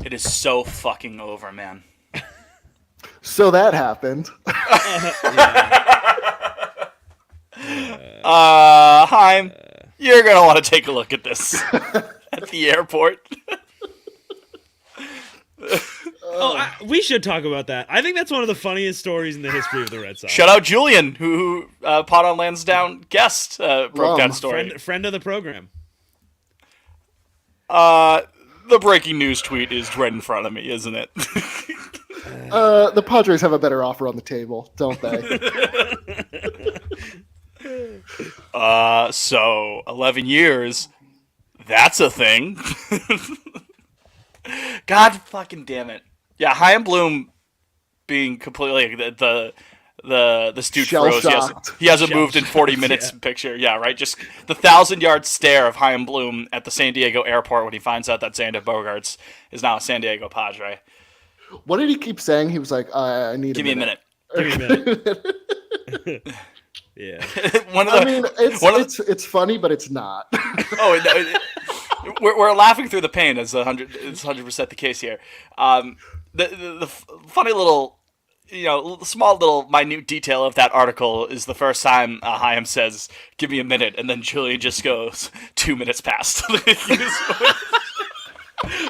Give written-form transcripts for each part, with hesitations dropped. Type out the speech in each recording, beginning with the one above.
It is so fucking over, man. So that happened. Haim, you're going to want to take a look at this at the airport. We should talk about that. I think that's one of the funniest stories in the history of the Red Sox. Shout out Julian, who Pot on Lansdowne guest broke that story. Friend of the program. The breaking news tweet is right in front of me, isn't it? The Padres have a better offer on the table, don't they? So 11 years, that's a thing. God fucking damn it. Yeah, Chaim Bloom being completely the stooge froze. He hasn't moved in 40 minutes. Yeah. Picture, yeah, right. Just the 1,000-yard stare of Chaim Bloom at the San Diego airport when he finds out that Xander Bogaerts is now a San Diego Padre. What did he keep saying? He was like, "I need. Give me a minute. Give me a minute." Yeah. It's funny, but it's not. We're laughing through the pain. It's 100% the case here. The funny little, small little minute detail of that article is the first time Chaim says, "Give me a minute," and then Julian just goes, 2 minutes past.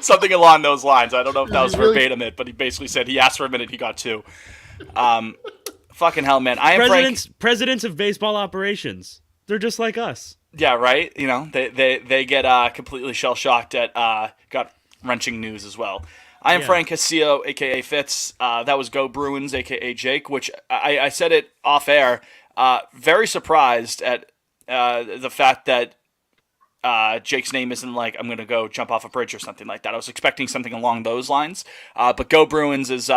Something along those lines. I don't know if that was verbatim it, but he basically said he asked for a minute, he got 2. Fucking hell, man. Presidents of baseball operations. They're just like us. Yeah, right? They get completely shell-shocked at gut-wrenching news as well. I am Frank Castillo, a.k.a. Fitz. That was Go Bruins, a.k.a. Jake, which I said it off-air. Very surprised at the fact that Jake's name isn't like, I'm going to go jump off a bridge or something like that. I was expecting something along those lines. But Go Bruins is,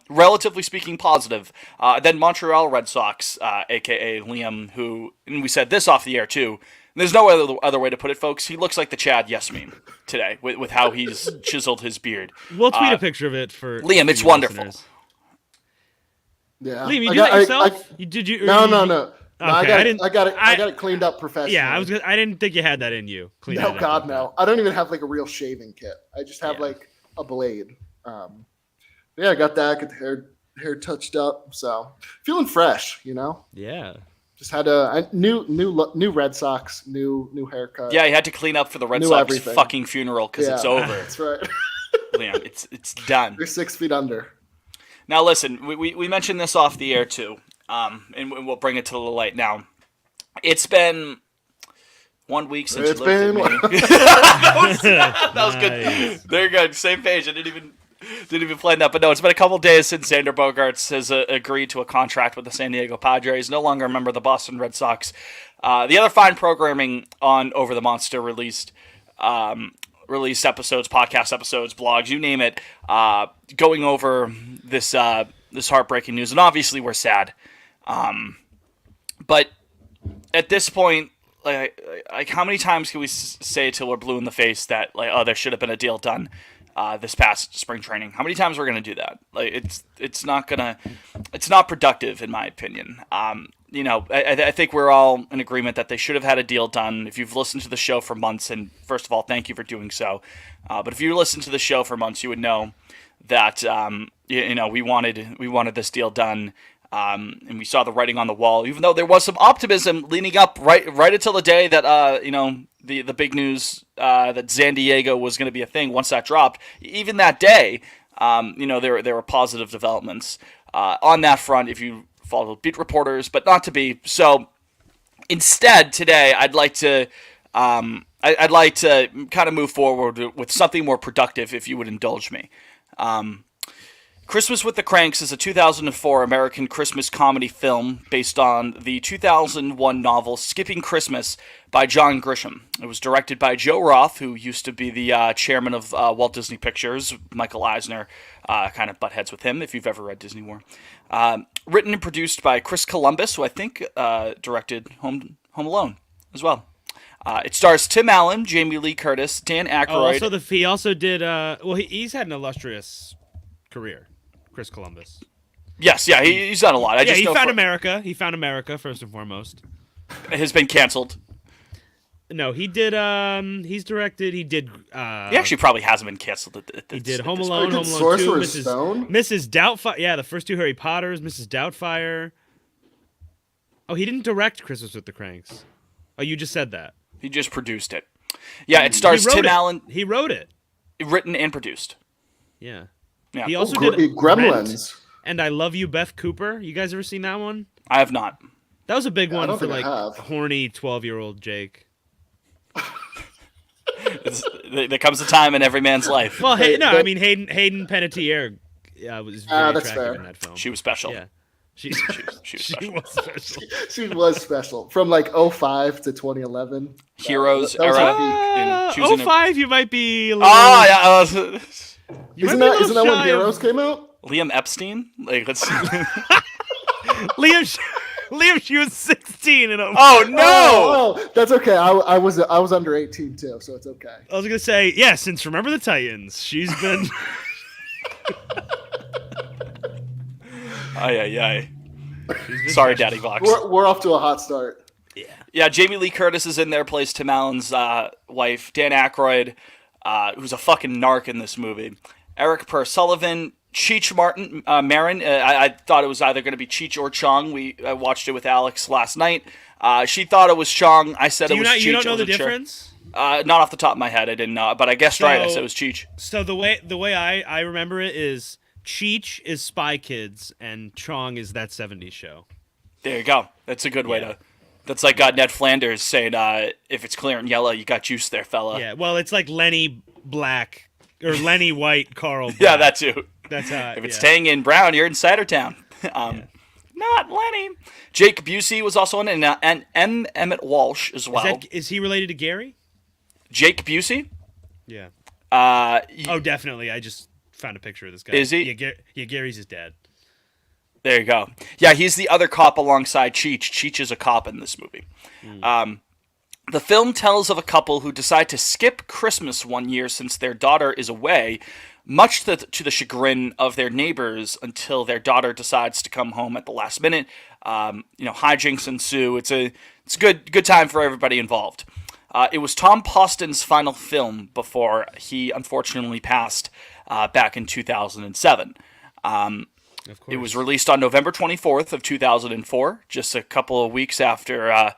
relatively speaking, positive. Then Montreal Red Sox, a.k.a. Liam, who, and we said this off the air too, there's no other way to put it, folks. He looks like the Chad Yes meme today with how he's chiseled his beard. We'll tweet a picture of it for Liam. It's wonderful. Listeners. Yeah, Liam, you do that yourself? Did you? No. Okay, I got it cleaned up professionally. Yeah, I didn't think you had that in you. No, God, no. I don't even have like a real shaving kit. I just have like a blade. I got that. Get the hair touched up. So feeling fresh, Yeah. Just had a new Red Sox, new haircut. Yeah, he had to clean up for the Red Sox fucking funeral because it's over. That's right. Liam, it's done. You're 6 feet under. Now listen, we mentioned this off the air too. And we'll bring it to the light now. It's been 1 week since you looked at me. that was good. There you go. Same page. I didn't even plan that. But no, it's been a couple days since Xander Bogaerts has agreed to a contract with the San Diego Padres. No longer a member of the Boston Red Sox. The other fine programming on Over the Monster released episodes, podcast episodes, blogs, you name it, going over this heartbreaking news. And obviously we're sad. But at this point, like how many times can we say till we're blue in the face that there should have been a deal done this past spring training? How many times we're gonna do that? It's not productive in my opinion. I think we're all in agreement that they should have had a deal done. If you've listened to the show for months, and first of all, thank you for doing so. But if you listened to the show for months, you would know that we wanted this deal done. And we saw the writing on the wall, even though there was some optimism leading up right until the day that the big news that San Diego was going to be a thing. Once that dropped, even that day, there were positive developments on that front. If you follow beat reporters, but not to be so. Instead, today I'd like to kind of move forward with something more productive, if you would indulge me. Christmas with the Cranks is a 2004 American Christmas comedy film based on the 2001 novel Skipping Christmas by John Grisham. It was directed by Joe Roth, who used to be the chairman of Walt Disney Pictures. Michael Eisner kind of butt heads with him, if you've ever read Disney War. Written and produced by Chris Columbus, who I think directed Home Alone. as well. It stars Tim Allen, Jamie Lee Curtis, Dan Aykroyd. He also did. He's had an illustrious career, Chris Columbus. Yes, yeah, he's done a lot. He found America. He found America first and foremost. Has been canceled. No, he did. He's directed. He did. He actually probably hasn't been canceled. He did Home Alone, Home Alone 2, Sorcerer's Stone? Mrs. Doubtfire. Yeah, the first two Harry Potters, Mrs. Doubtfire. Oh, he didn't direct Christmas with the Cranks. Oh, you just said that. He just produced it. Yeah, it stars Tim Allen. He wrote it. Written and produced. Yeah. Yeah. He also did Gremlins. Rent and I Love You, Beth Cooper. You guys ever seen that one? I have not. That was a big one for horny 12-year-old Jake. There comes a time in every man's life. Well, Hayden Panettiere was very attractive in that film. She was special. Yeah. She was special. She was special. From like 2005 to 2011. Heroes that was era. Her peak. 05, you might be a little... Oh, yeah. Isn't that when Heroes came out? Liam Epstein? Like, let's see. Liam, she was 16 and oh no! Oh, that's okay. I was under 18 too, so it's okay. I was gonna say, yeah, since Remember the Titans, she's been. Ay. Sorry, Daddy Vox. We're off to a hot start. Yeah. Jamie Lee Curtis is in there, plays Tim Allen's wife. Dan Aykroyd, who's a fucking narc in this movie. Eric Per Sullivan. Cheech Marin. I thought it was either going to be Cheech or Chong. I watched it with Alex last night. She thought it was Chong. I said it was Cheech. You don't know the difference? Not off the top of my head. I didn't know, but I guessed right. I said it was Cheech. So the way I remember it is Cheech is Spy Kids and Chong is That 70s Show. There you go. That's a good way to... That's like Ned Flanders saying, if it's clear and yellow, you got juice there, fella. Yeah, well, it's like Lenny Black or Lenny White, Carl Black. Yeah, that too. That's how. If it's staying in brown, you're in Cider Town. Not Lenny. Jake Busey was also in it, and M. Emmett Walsh as well. Is he related to Gary? Jake Busey? Yeah. Oh, definitely. I just found a picture of this guy. Is he? Yeah, Gary's his dad. There you go. Yeah, he's the other cop alongside Cheech. Cheech is a cop in this movie. The film tells of a couple who decide to skip Christmas one year since their daughter is away, much to the chagrin of their neighbors, until their daughter decides to come home at the last minute. Hijinks ensue. It's a good time for everybody involved. It was Tom Poston's final film before he unfortunately passed back in 2007. It was released on November 24th of 2004, just a couple of weeks after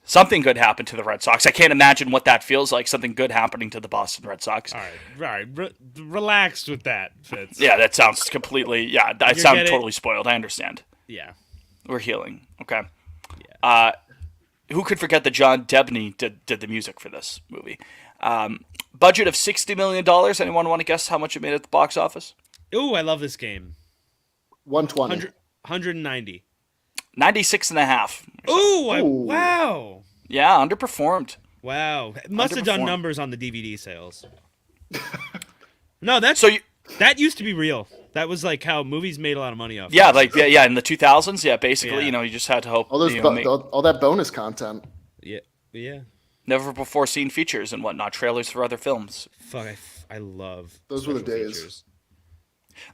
something good happened to the Red Sox. I can't imagine what that feels like, something good happening to the Boston Red Sox. All right. Relax with that, Fitz. Yeah, that sounds completely... Yeah, I sound totally spoiled. I understand. Yeah. We're healing. Okay. Yeah. Who could forget that John Debney did the music for this movie? Budget of $60 million. Anyone want to guess how much it made at the box office? Ooh, I love this game. 120. 190. 96.5. Ooh, wow. Yeah, underperformed. Wow. It must have done numbers on the DVD sales. No, that used to be real. That was like how movies made a lot of money off. Yeah, in the 2000s, basically, you just had to hope. All that bonus content. Yeah. Never before seen features and whatnot, trailers for other films. Fuck, I love those were the days. Features.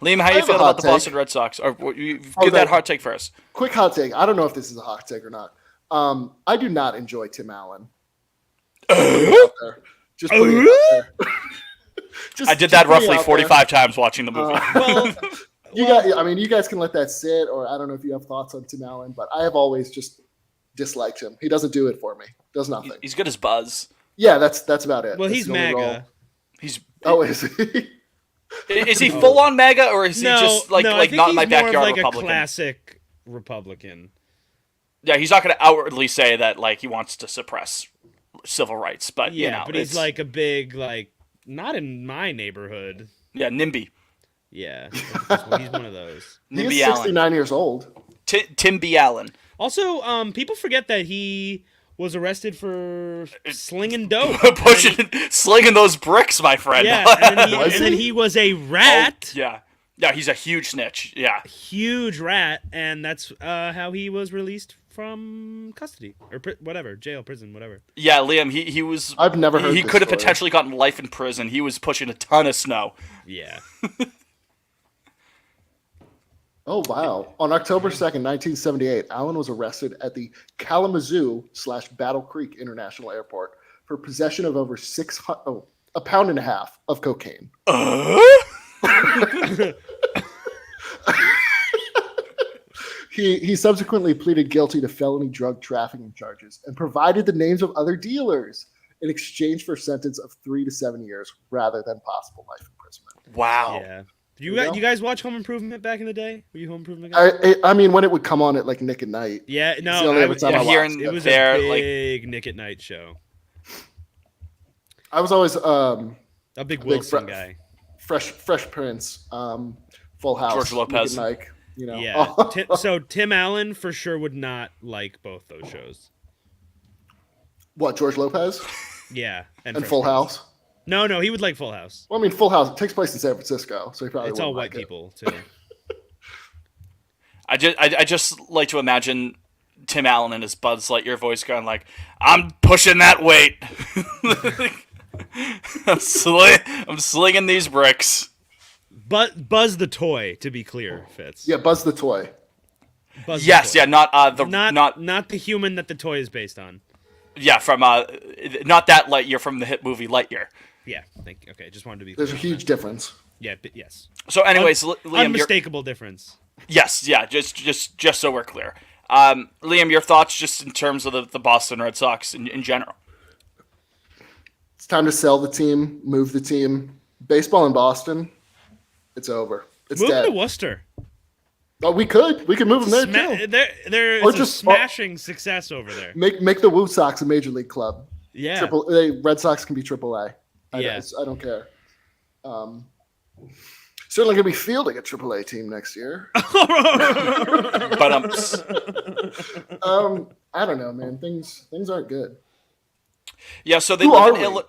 Liam, how you feel about the Boston Red Sox? Or give that hot take first. Quick hot take. I don't know if this is a hot take or not. I do not enjoy Tim Allen. Just putting it out there. I did that roughly 45 times watching the movie. You guys can let that sit, or I don't know if you have thoughts on Tim Allen, but I have always just disliked him. He doesn't do it for me. Does nothing. He's good as Buzz. Yeah, that's about it. Well, that's he's MAGA. Is he? Is he full on MAGA, or is he just like not in my backyard like Republican? A classic Republican. Yeah, he's not going to outwardly say that he wants to suppress civil rights, but but he's like a big not in my neighborhood. Yeah, NIMBY. Yeah, he's one of those. He's 69 years old. Tim B. Allen. Also, people forget that he was arrested for slinging dope. Slinging those bricks, my friend. Yeah, and then he was a rat. Oh, yeah. Yeah, he's a huge snitch. Yeah. Huge rat, and that's how he was released from custody or whatever, jail, prison, whatever. Yeah, Liam, he was. I've never heard He this could have story. potentially gotten life in prison. He was pushing a ton of snow. Yeah. Oh, wow. On October 2nd, 1978, Allen was arrested at the Kalamazoo/Battle Creek International Airport for possession of over a pound and a half of cocaine. He subsequently pleaded guilty to felony drug trafficking charges and provided the names of other dealers in exchange for a sentence of 3 to 7 years rather than possible life imprisonment. Wow. Yeah. You guys watch Home Improvement back in the day? Were you Home Improvement guys? I mean, when it would come on at like Nick at Night. Yeah, no, It's the only other time I here watched and it. it was there, a like big Nick at Night show. I was always A big Wilson guy. Fresh Prince, Full House, George Lopez. Nick and Mike, you know. Yeah. Oh. So Tim Allen for sure would not like both those shows. What, George Lopez Yeah. and Fresh Full Prince. House? No, he would like Full House. Well, I mean, Full House it takes place in San Francisco, so he probably It's all wouldn't white like it. people too. I just like to imagine Tim Allen and his Buzz Lightyear voice going like, "I'm pushing that weight. I'm slinging these bricks." But Buzz the toy, to be clear, Fitz. Yeah, Buzz the toy. Buzz the Yes, toy. yeah, not not the human that the toy is based on. yeah from not that Lightyear from the hit movie Lightyear. Yeah, thank you. Okay, just wanted to be clear. There's a huge difference. Yeah, but yes. So, anyways, Liam, Unmistakable difference. yes, yeah, just so we're clear. Liam, your thoughts just in terms of the Boston Red Sox in general. It's time to sell the team, move the team. Baseball in Boston, it's over. It's Move dead. to Worcester. Oh, we could move them there too. There Or is a just- smashing success over there. Make the Woo Sox a major league club. Yeah. Red Sox can be AAA. Yeah. I don't care. Certainly going to be fielding a AAA team next year. But I don't know, man. Things aren't good. yeah, so they Who live are in we?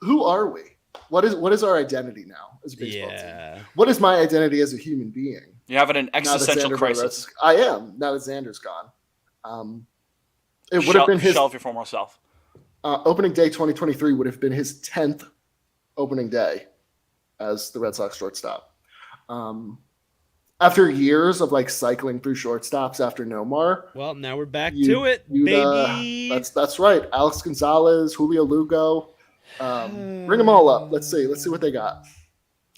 Who are we? What is our identity now as a baseball Yeah. team? What is my identity as a human being? You're having an Now that existential Xander crisis. Bogaerts- I am now that Xander's gone. It would have been his Shell of your former self. opening day 2023 would have been his 10th opening day as the Red Sox shortstop. After years of like cycling through shortstops after Nomar, Well, now we're back to it, you'd, baby. that's right. Alex Gonzalez, Julio Lugo, bring them all up. Let's see what they got.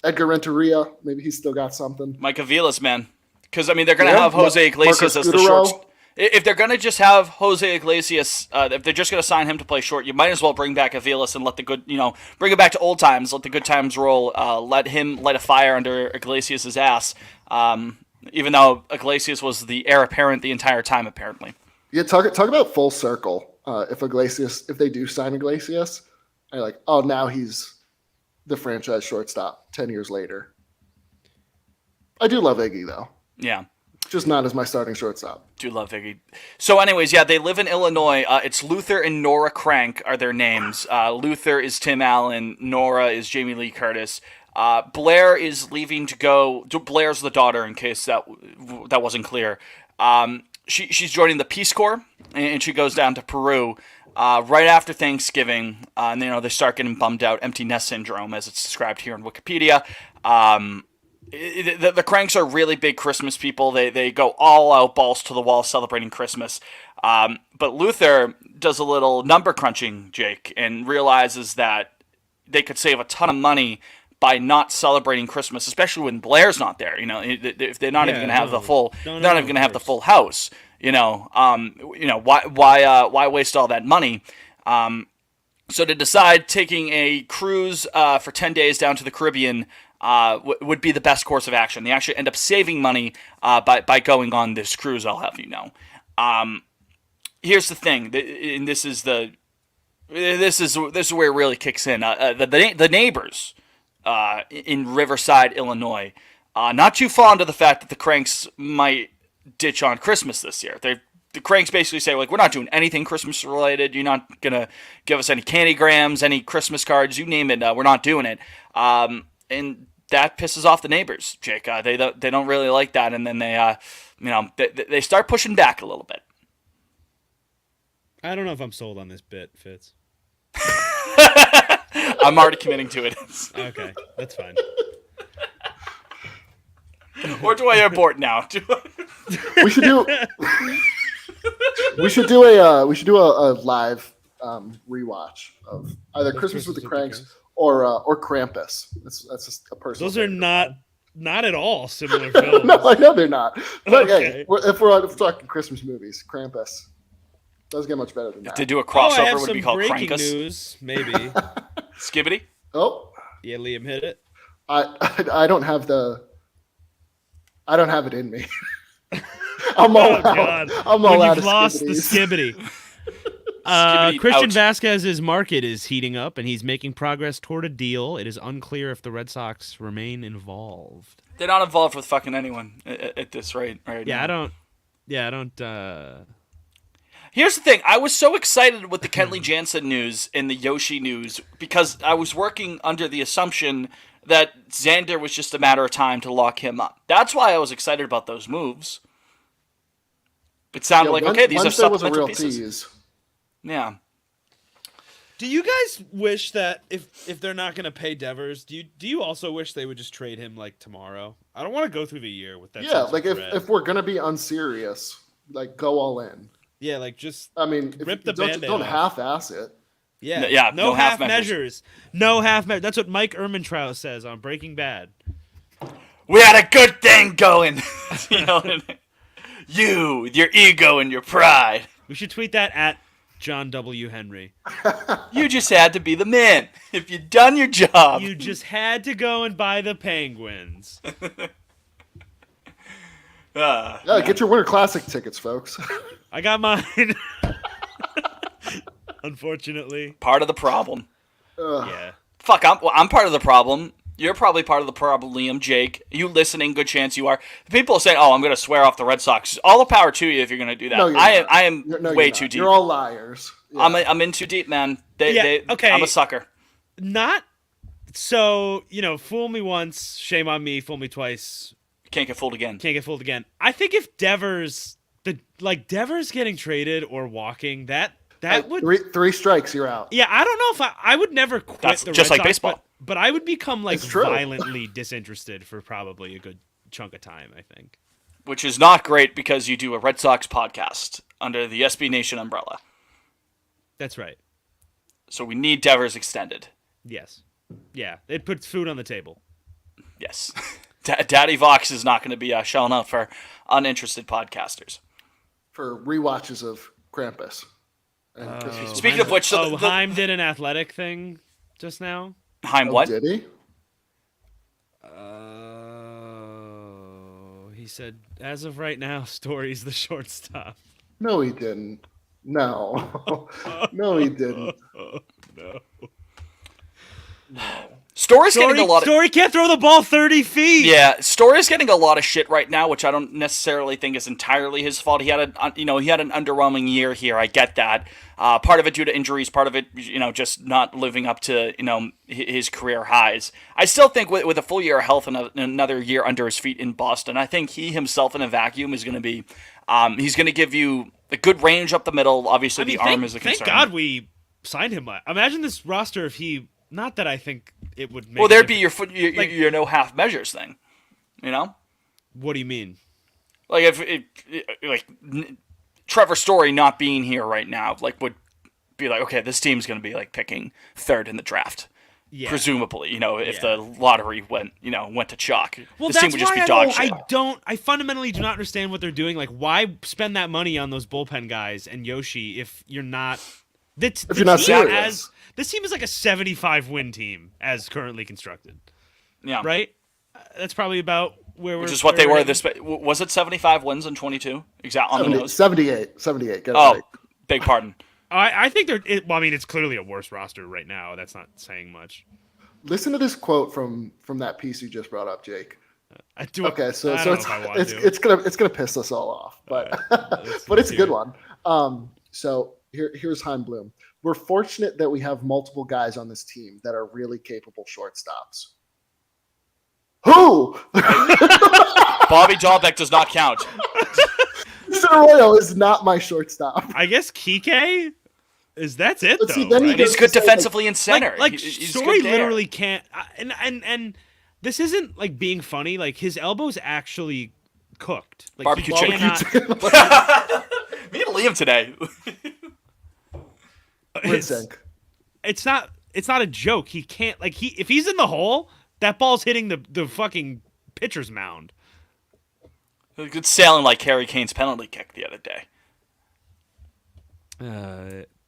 Edgar Renteria, maybe he's still got something. Mike Avilas, man. Because, I mean, they're going to Yeah, have Jose Iglesias Marcus as the Gutierrez. short. If they're going to just have Jose Iglesias, if they're just going to sign him to play short, you might as well bring back Avilas and let the good, bring it back to old times, let the good times roll, let him light a fire under Iglesias' ass, even though Iglesias was the heir apparent the entire time, apparently. Yeah, talk about full circle. If they do sign Iglesias, they're like, oh, now he's the franchise shortstop 10 years later. I do love Iggy, though. Yeah. Just not as my starting shortstop. Do love Iggy. So, anyways, yeah, they live in Illinois. It's Luther and Nora Crank are their names. Luther is Tim Allen. Nora is Jamie Lee Curtis. Blair is leaving to go. Blair's the daughter, in case that wasn't clear. She's joining the Peace Corps, and she goes down to Peru right after Thanksgiving. And they start getting bummed out, empty nest syndrome, as it's described here in Wikipedia. The Cranks are really big Christmas people. They go all out, balls to the wall, celebrating Christmas. But Luther does a little number crunching, Jake, and realizes that they could save a ton of money by not celebrating Christmas, especially when Blair's not there. If they're not even going to have the full, they're not even going to have the full house. Why waste all that money? So to decide taking a cruise for 10 days down to the Caribbean would be the best course of action. They actually end up saving money by going on this cruise, I'll have you know. Here's the thing, and this is where it really kicks in. The neighbors in Riverside, Illinois, not too fond of the fact that the Cranks might ditch on Christmas this year. The Cranks basically say, like, we're not doing anything Christmas related. You're not going to give us any candygrams, any Christmas cards, you name it. We're not doing it. And that pisses off the neighbors, Jake. They don't really like that. And then they start pushing back a little bit. I don't know if I'm sold on this bit, Fitz. I'm already committing to it. Okay, that's fine. Or do I abort now? We should do. We should do a live rewatch of either Christmas with the Cranks or Krampus. That's just a personal. Those are not at all similar films. No, I know they're not. But Okay. hey, if we're talking Christmas movies, Krampus doesn't get much better than that. To do a I crossover have would some be called breaking Krankus. news, maybe. Skibbity. Oh, Yeah, Liam hit it. I don't have it in me. I'm all out. God. I'm all out You've of lost the skibbities. skibbity. Skibbity Christian out. Vasquez's market is heating up, and he's making progress toward a deal. It is unclear if the Red Sox remain involved. They're not involved with fucking anyone at this rate right Yeah, now. I don't. Here's the thing. I was so excited with the Kenley Jansen news and the Yoshi news because I was working under the assumption that Xander was just a matter of time to lock him up. That's why I was excited about those moves. It sounded like, okay, these are Wednesday was a supplemental real pieces. tease. Yeah. Do you guys wish that if they're not going to pay Devers, do you also wish they would just trade him like tomorrow? I don't want to go through the year with that. Yeah, sense of like dread. if we're gonna be unserious, like go all in. Yeah, like just I mean, Rip the don't Band-Aid don't off. half-ass it. yeah, no half measures. No half measures. That's what Mike Ehrmantraut says on Breaking Bad. We had a good thing going. You know, you, with your ego and your pride. We should tweet that at John W. Henry. You just had to be the man. If you'd done your job. You just had to go and buy the Penguins. Yeah, get your Winter Classic tickets, folks. I got mine. Unfortunately. Part of the problem. Yeah. Fuck, I'm part of the problem. You're probably part of the problem, Liam, Jake. You listening, good chance you are. The people are saying, oh, I'm going to swear off the Red Sox. All the power to you if you're going to do that. No, you're I not. am No, way you're too not. deep. You're all liars. Yeah. I'm in too deep, man. Okay. I'm a sucker. Not so, fool me once, shame on me, fool me twice, Can't get fooled again. can't get fooled again. I think if Devers getting traded or walking, that would three strikes, you're out. Yeah, I don't know if I would never quit That's the just Red like Sox, baseball. but I would become like It's true. violently disinterested for probably a good chunk of time, I think. Which is not great because you do a Red Sox podcast under the SB Nation umbrella. That's right. So we need Devers extended. Yes. Yeah, it puts food on the table. Yes. Daddy Vox is not going to be shelling out for uninterested podcasters. For rewatches of Krampus. And Christmas with Speaking of which, so the Heim did an athletic thing just now. Heim Oh, what? did he? He said, as of right now, Story's the shortstop. No, he didn't. No. No, he didn't. No. Story's getting a lot of Story can't throw the ball 30 feet. yeah. Story's getting a lot of shit right now, which I don't necessarily think is entirely his fault. He had an underwhelming year here. I get that. Part of it due to injuries, part of it just not living up to his career highs. I still think with a full year of health and another year under his feet in Boston, I think he himself in a vacuum is going to be. He's going to give you a good range up the middle. Obviously, the arm is a concern. Thank God we signed him. Imagine this roster if he. Not that I think it would make. Well, there'd be your Like- your no half measures thing, What do you mean? Like if Trevor Story not being here right now, would be like, okay, this team's going to be picking third in the draft, Yeah. presumably. If Yeah. the lottery went to chalk, Well, this team that's would just why be dog shit. I fundamentally do not understand what they're doing. Like, why spend that money on those bullpen guys and Yoshi if you're not. If you're not serious. This team is like a 75-win team as currently constructed, Yeah, right? That's probably about where we're. Which is what they where were. we're Was it 75 wins in 22? Exactly on the nose. 78. Get it Oh, right. big pardon. I think they're. It's clearly a worse roster right now. That's not saying much. Listen to this quote from that piece you just brought up, Jake. I do. Okay, so I don't it's know if I want it's, to. it's gonna piss us all off, but let's but it's a hear good it. one. So here's Heim Bloom. We're fortunate that we have multiple guys on this team that are really capable shortstops. Who? Bobby Dahlbeck does not count. Mr. Arroyo is not my shortstop. I guess Kike. That's it But though. see, then right? He's good defensively in center. Like He's Story good there. literally can't. And this isn't like being funny. Like his elbow's actually cooked. Like Barbecue he chicken. cannot. Me and Liam today. It's not a joke. He can't if he's in the hole, that ball's hitting the fucking pitcher's mound. Good sailing like Harry Kane's penalty kick the other day.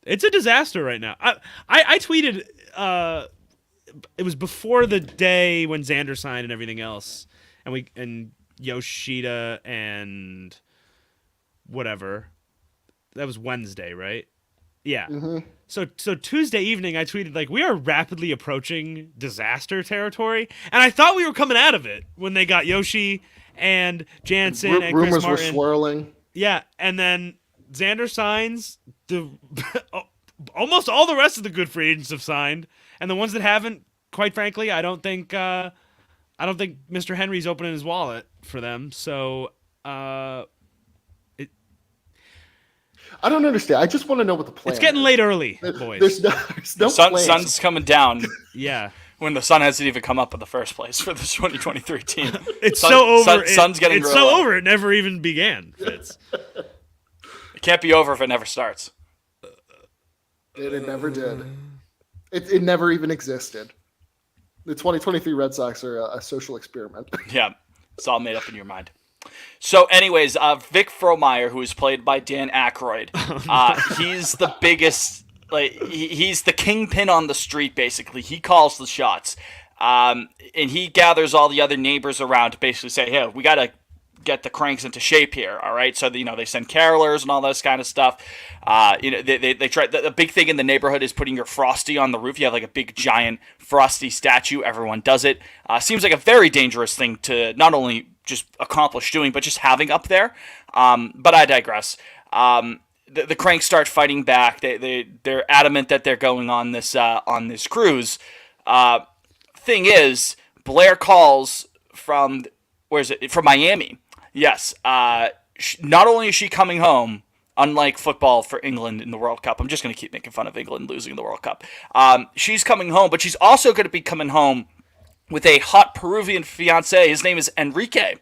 It's a disaster right now. I tweeted it was before the day when Xander signed and everything else, and Yoshida and whatever. That was Wednesday, right? Yeah. Mm-hmm. So Tuesday evening, I tweeted like, we are rapidly approaching disaster territory, and I thought we were coming out of it when they got Yoshi and Jansen and Chris rumors were Martin. swirling. Yeah, and then Xander signs. Almost all the rest of the good free agents have signed, and the ones that haven't, quite frankly, I don't think Mr. Henry's opening his wallet for them. So, I don't understand. I just want to know what the plan. It's getting is. late early, boys. There's no plans. Sun's coming down. Yeah. When the sun hasn't even come up in the first place for the 2023 team. It's so over. Sun's getting it's real so low. over. It never even began. Fitz. It can't be over if it never starts. It never did. It never even existed. The 2023 Red Sox are a social experiment. Yeah, it's all made up in your mind. So, anyways, Vic Frohmeyer, who is played by Dan Aykroyd, he's the biggest. He's the kingpin on the street. Basically, he calls the shots, and he gathers all the other neighbors around to basically say, "Hey, we gotta get the Cranks into shape here, all right?" So they send carolers and all this kind of stuff. They try. The big thing in the neighborhood is putting your Frosty on the roof. You have like a big giant Frosty statue. Everyone does it. Seems like a very dangerous thing to not only just accomplish doing, but just having up there. But I digress. The Cranks start fighting back. They're adamant that they're going on this cruise. Thing is, Blair calls from from Miami. Yes. Not only is she coming home, unlike football for England in the World Cup. I'm just going to keep making fun of England losing the World Cup. She's coming home, but she's also going to be coming home with a hot Peruvian fiancé. His name is Enrique.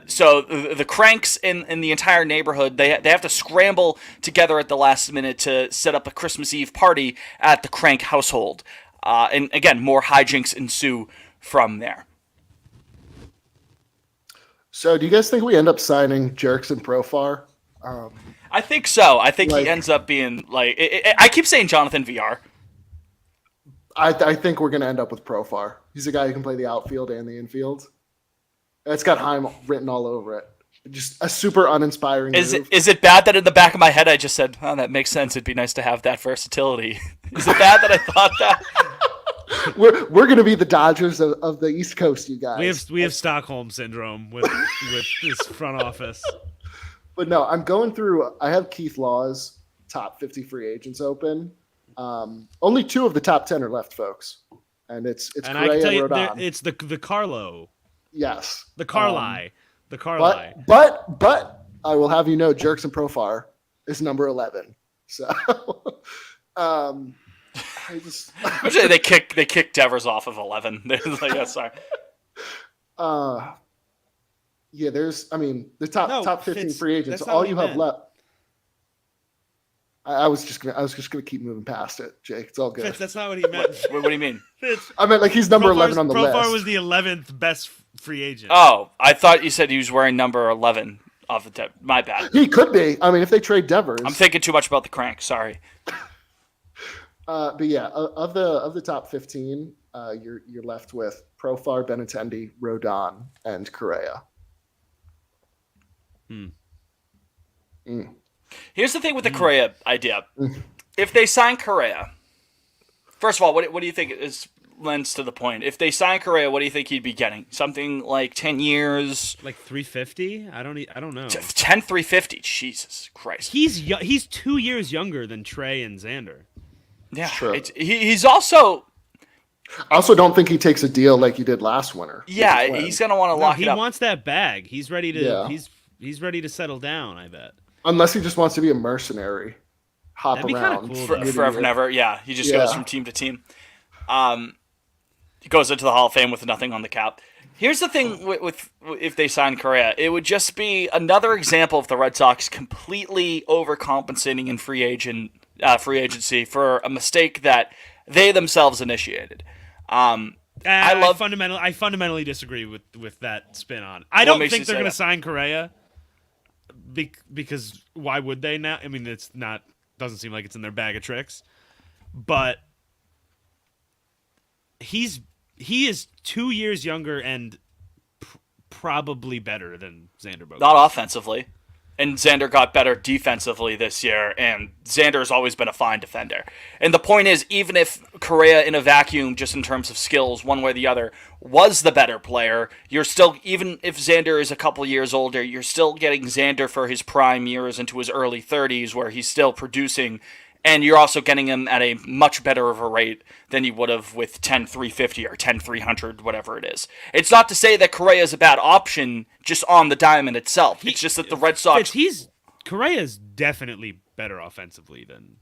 So the Cranks in the entire neighborhood, they have to scramble together at the last minute to set up a Christmas Eve party at the Crank household. And again, more hijinks ensue from there. So, do you guys think we end up signing Jerks and Profar? I think so. I think he ends up being like I keep saying Jonathan VR. I think we're going to end up with Profar. He's a guy who can play the outfield and the infield. It's got Heim written all over it. Just a super uninspiring move. Is it bad that in the back of my head I just said, "Oh, that makes sense. It'd be nice to have that versatility." Is it bad that I thought that? We're going to be the Dodgers of the East Coast, you guys. We have Stockholm syndrome with this front office. But no, I'm going through. I have Keith Law's top 50 free agents open. Only 2 of the top 10 are left, folks, and it's and Correa I can tell you, and Rodon. it's the Carlo. Yes, the Carly. The Carly. But I will have you know, Jerks and Profar is number 11. So, I just they kick Devers off of 11. They're like, yeah, sorry. Yeah, the top 15 free agents. All you have left. I was just gonna keep moving past it, Jake. It's all good. Fitz, that's not what he meant. What do you mean? Fitz, I meant like he's number 11 on the list. Profar was the 11th best free agent. Oh, I thought you said he was wearing number 11 off the tip. My bad. He could be. I mean, if they trade Devers, I'm thinking too much about the Crank. Sorry. But yeah, of the top 15, you're left with Profar, Benintendi, Rodon, and Correa. Here's the thing with the Correa idea. If they sign Correa, first of all, what do you think lends to the point? If they sign Correa, what do you think he'd be getting? Something like 10 years? Like 350? I don't know. 10 350. Jesus Christ. He's 2 years younger than Trey and Xander. Yeah. True. He's also... I also don't think he takes a deal like he did last winter. Yeah, he's going to want to lock it up. He wants that bag. He's ready to Yeah. he's ready to settle down, I bet. Unless he just wants to be a mercenary. hop That'd be kinda around cool, for though. forever and ever. Yeah, he just goes from team to team. He goes into the Hall of Fame with nothing on the cap. Here's the thing with if they sign Correa, it would just be another example of the Red Sox completely overcompensating in free agency for a mistake that they themselves initiated. I fundamentally disagree with that spin on. I don't makes think you they're say going to that? sign Correa because why would they now? I mean, it's not doesn't seem like it's in their bag of tricks. But he is 2 years younger and probably better than Xander Bogaerts. Not offensively. And Xander got better defensively this year, and Xander's always been a fine defender. And the point is, even if Correa in a vacuum, just in terms of skills, one way or the other, was the better player, you're still, even if Xander is a couple years older, you're still getting Xander for his prime years into his early 30s, where he's still producing, and you're also getting him at a much better of a rate than you would have with 10-350 or 10-300, whatever it is. It's not to say that Correa is a bad option just on the diamond itself. It's just that the Red Sox... Correa's definitely better offensively than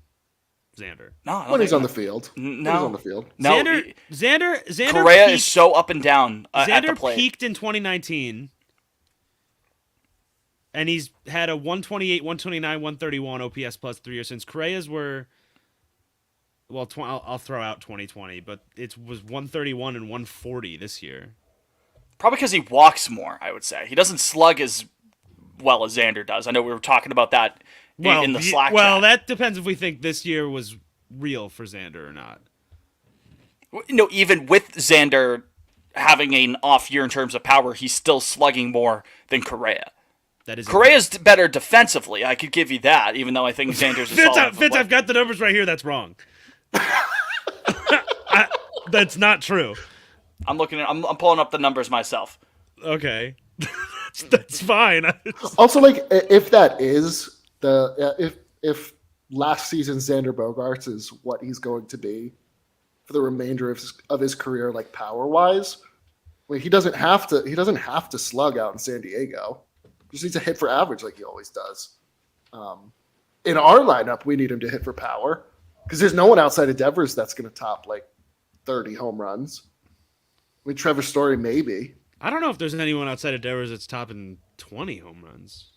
Xander. No, I don't when he's think- on the field. No. When he's on the field. No, Xander Correa peaked, is so up and down at the Xander plate. peaked in 2019, and he's had a 128, 129, 131 OPS plus 3 years since. Correa's were, well, I'll throw out 2020, but it was 131 and 140 this year. Probably because he walks more, I would say. He doesn't slug as well as Xander does. I know we were talking about that in the Slack Well, chat. that depends if we think this year was real for Xander or not. No, even with Xander having an off year in terms of power, he's still slugging more than Correa. That is Correa's better defensively. I could give you that, even though I think Xander's a solid. Fitz, I've got the numbers right here. That's wrong. That's not true. I'm pulling up the numbers myself. Okay, that's fine. Also, like if that is if last season Xander Bogaerts is what he's going to be for the remainder of his career, like power wise, he doesn't have to slug out in San Diego. He just needs to hit for average like he always does. In our lineup, we need him to hit for power because there's no one outside of Devers that's going to top like 30 home runs. I mean, Trevor Story maybe. I don't know if there's anyone outside of Devers that's topping 20 home runs.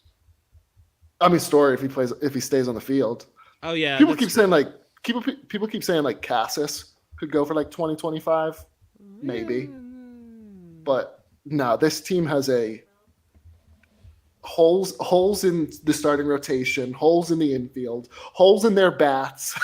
I mean, Story if he stays on the field. Oh yeah, People keep saying like Cassis could go for like 20-25, maybe. But no, this team has holes in the starting rotation, holes in the infield, holes in their bats.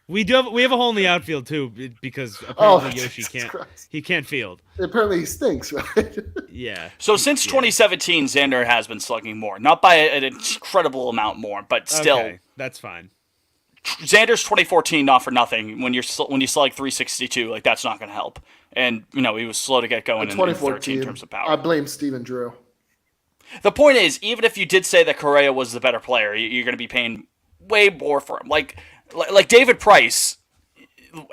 We have a hole in the outfield too because apparently Yoshi Jesus Christ. he can't field. Apparently he stinks, right? Yeah. So since 2017, Xander has been slugging more, not by an incredible amount more, but still. Okay, that's fine. Xander's 2014, not for nothing. When you slug 362, like that's not going to help. And he was slow to get going in 2013 in terms of power. I blame Steven Drew. The point is, even if you did say that Correa was the better player, you're going to be paying way more for him. Like David Price,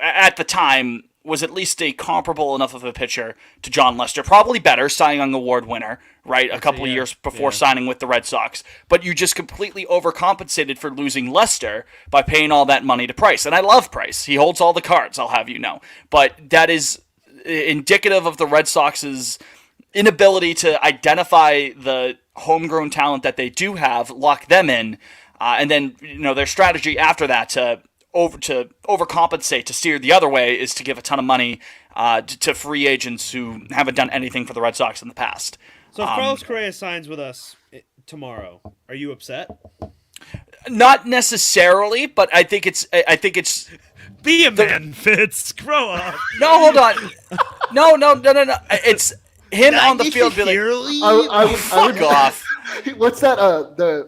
at the time, was at least a comparable enough of a pitcher to John Lester. Probably better, Cy Young Award winner, right? A couple of years before signing with the Red Sox. But you just completely overcompensated for losing Lester by paying all that money to Price. And I love Price. He holds all the cards, I'll have you know. But that is indicative of the Red Sox's inability to identify the homegrown talent that they do have, lock them in, and then their strategy after that to overcompensate, to steer the other way, is to give a ton of money to free agents who haven't done anything for the Red Sox in the past. So if Carlos Correa signs with us tomorrow, are you upset? Not necessarily, but I think it's Be a man, Fitz. Grow up. no, hold on, no. It's him on the field. Be like, fuck off. What's that? The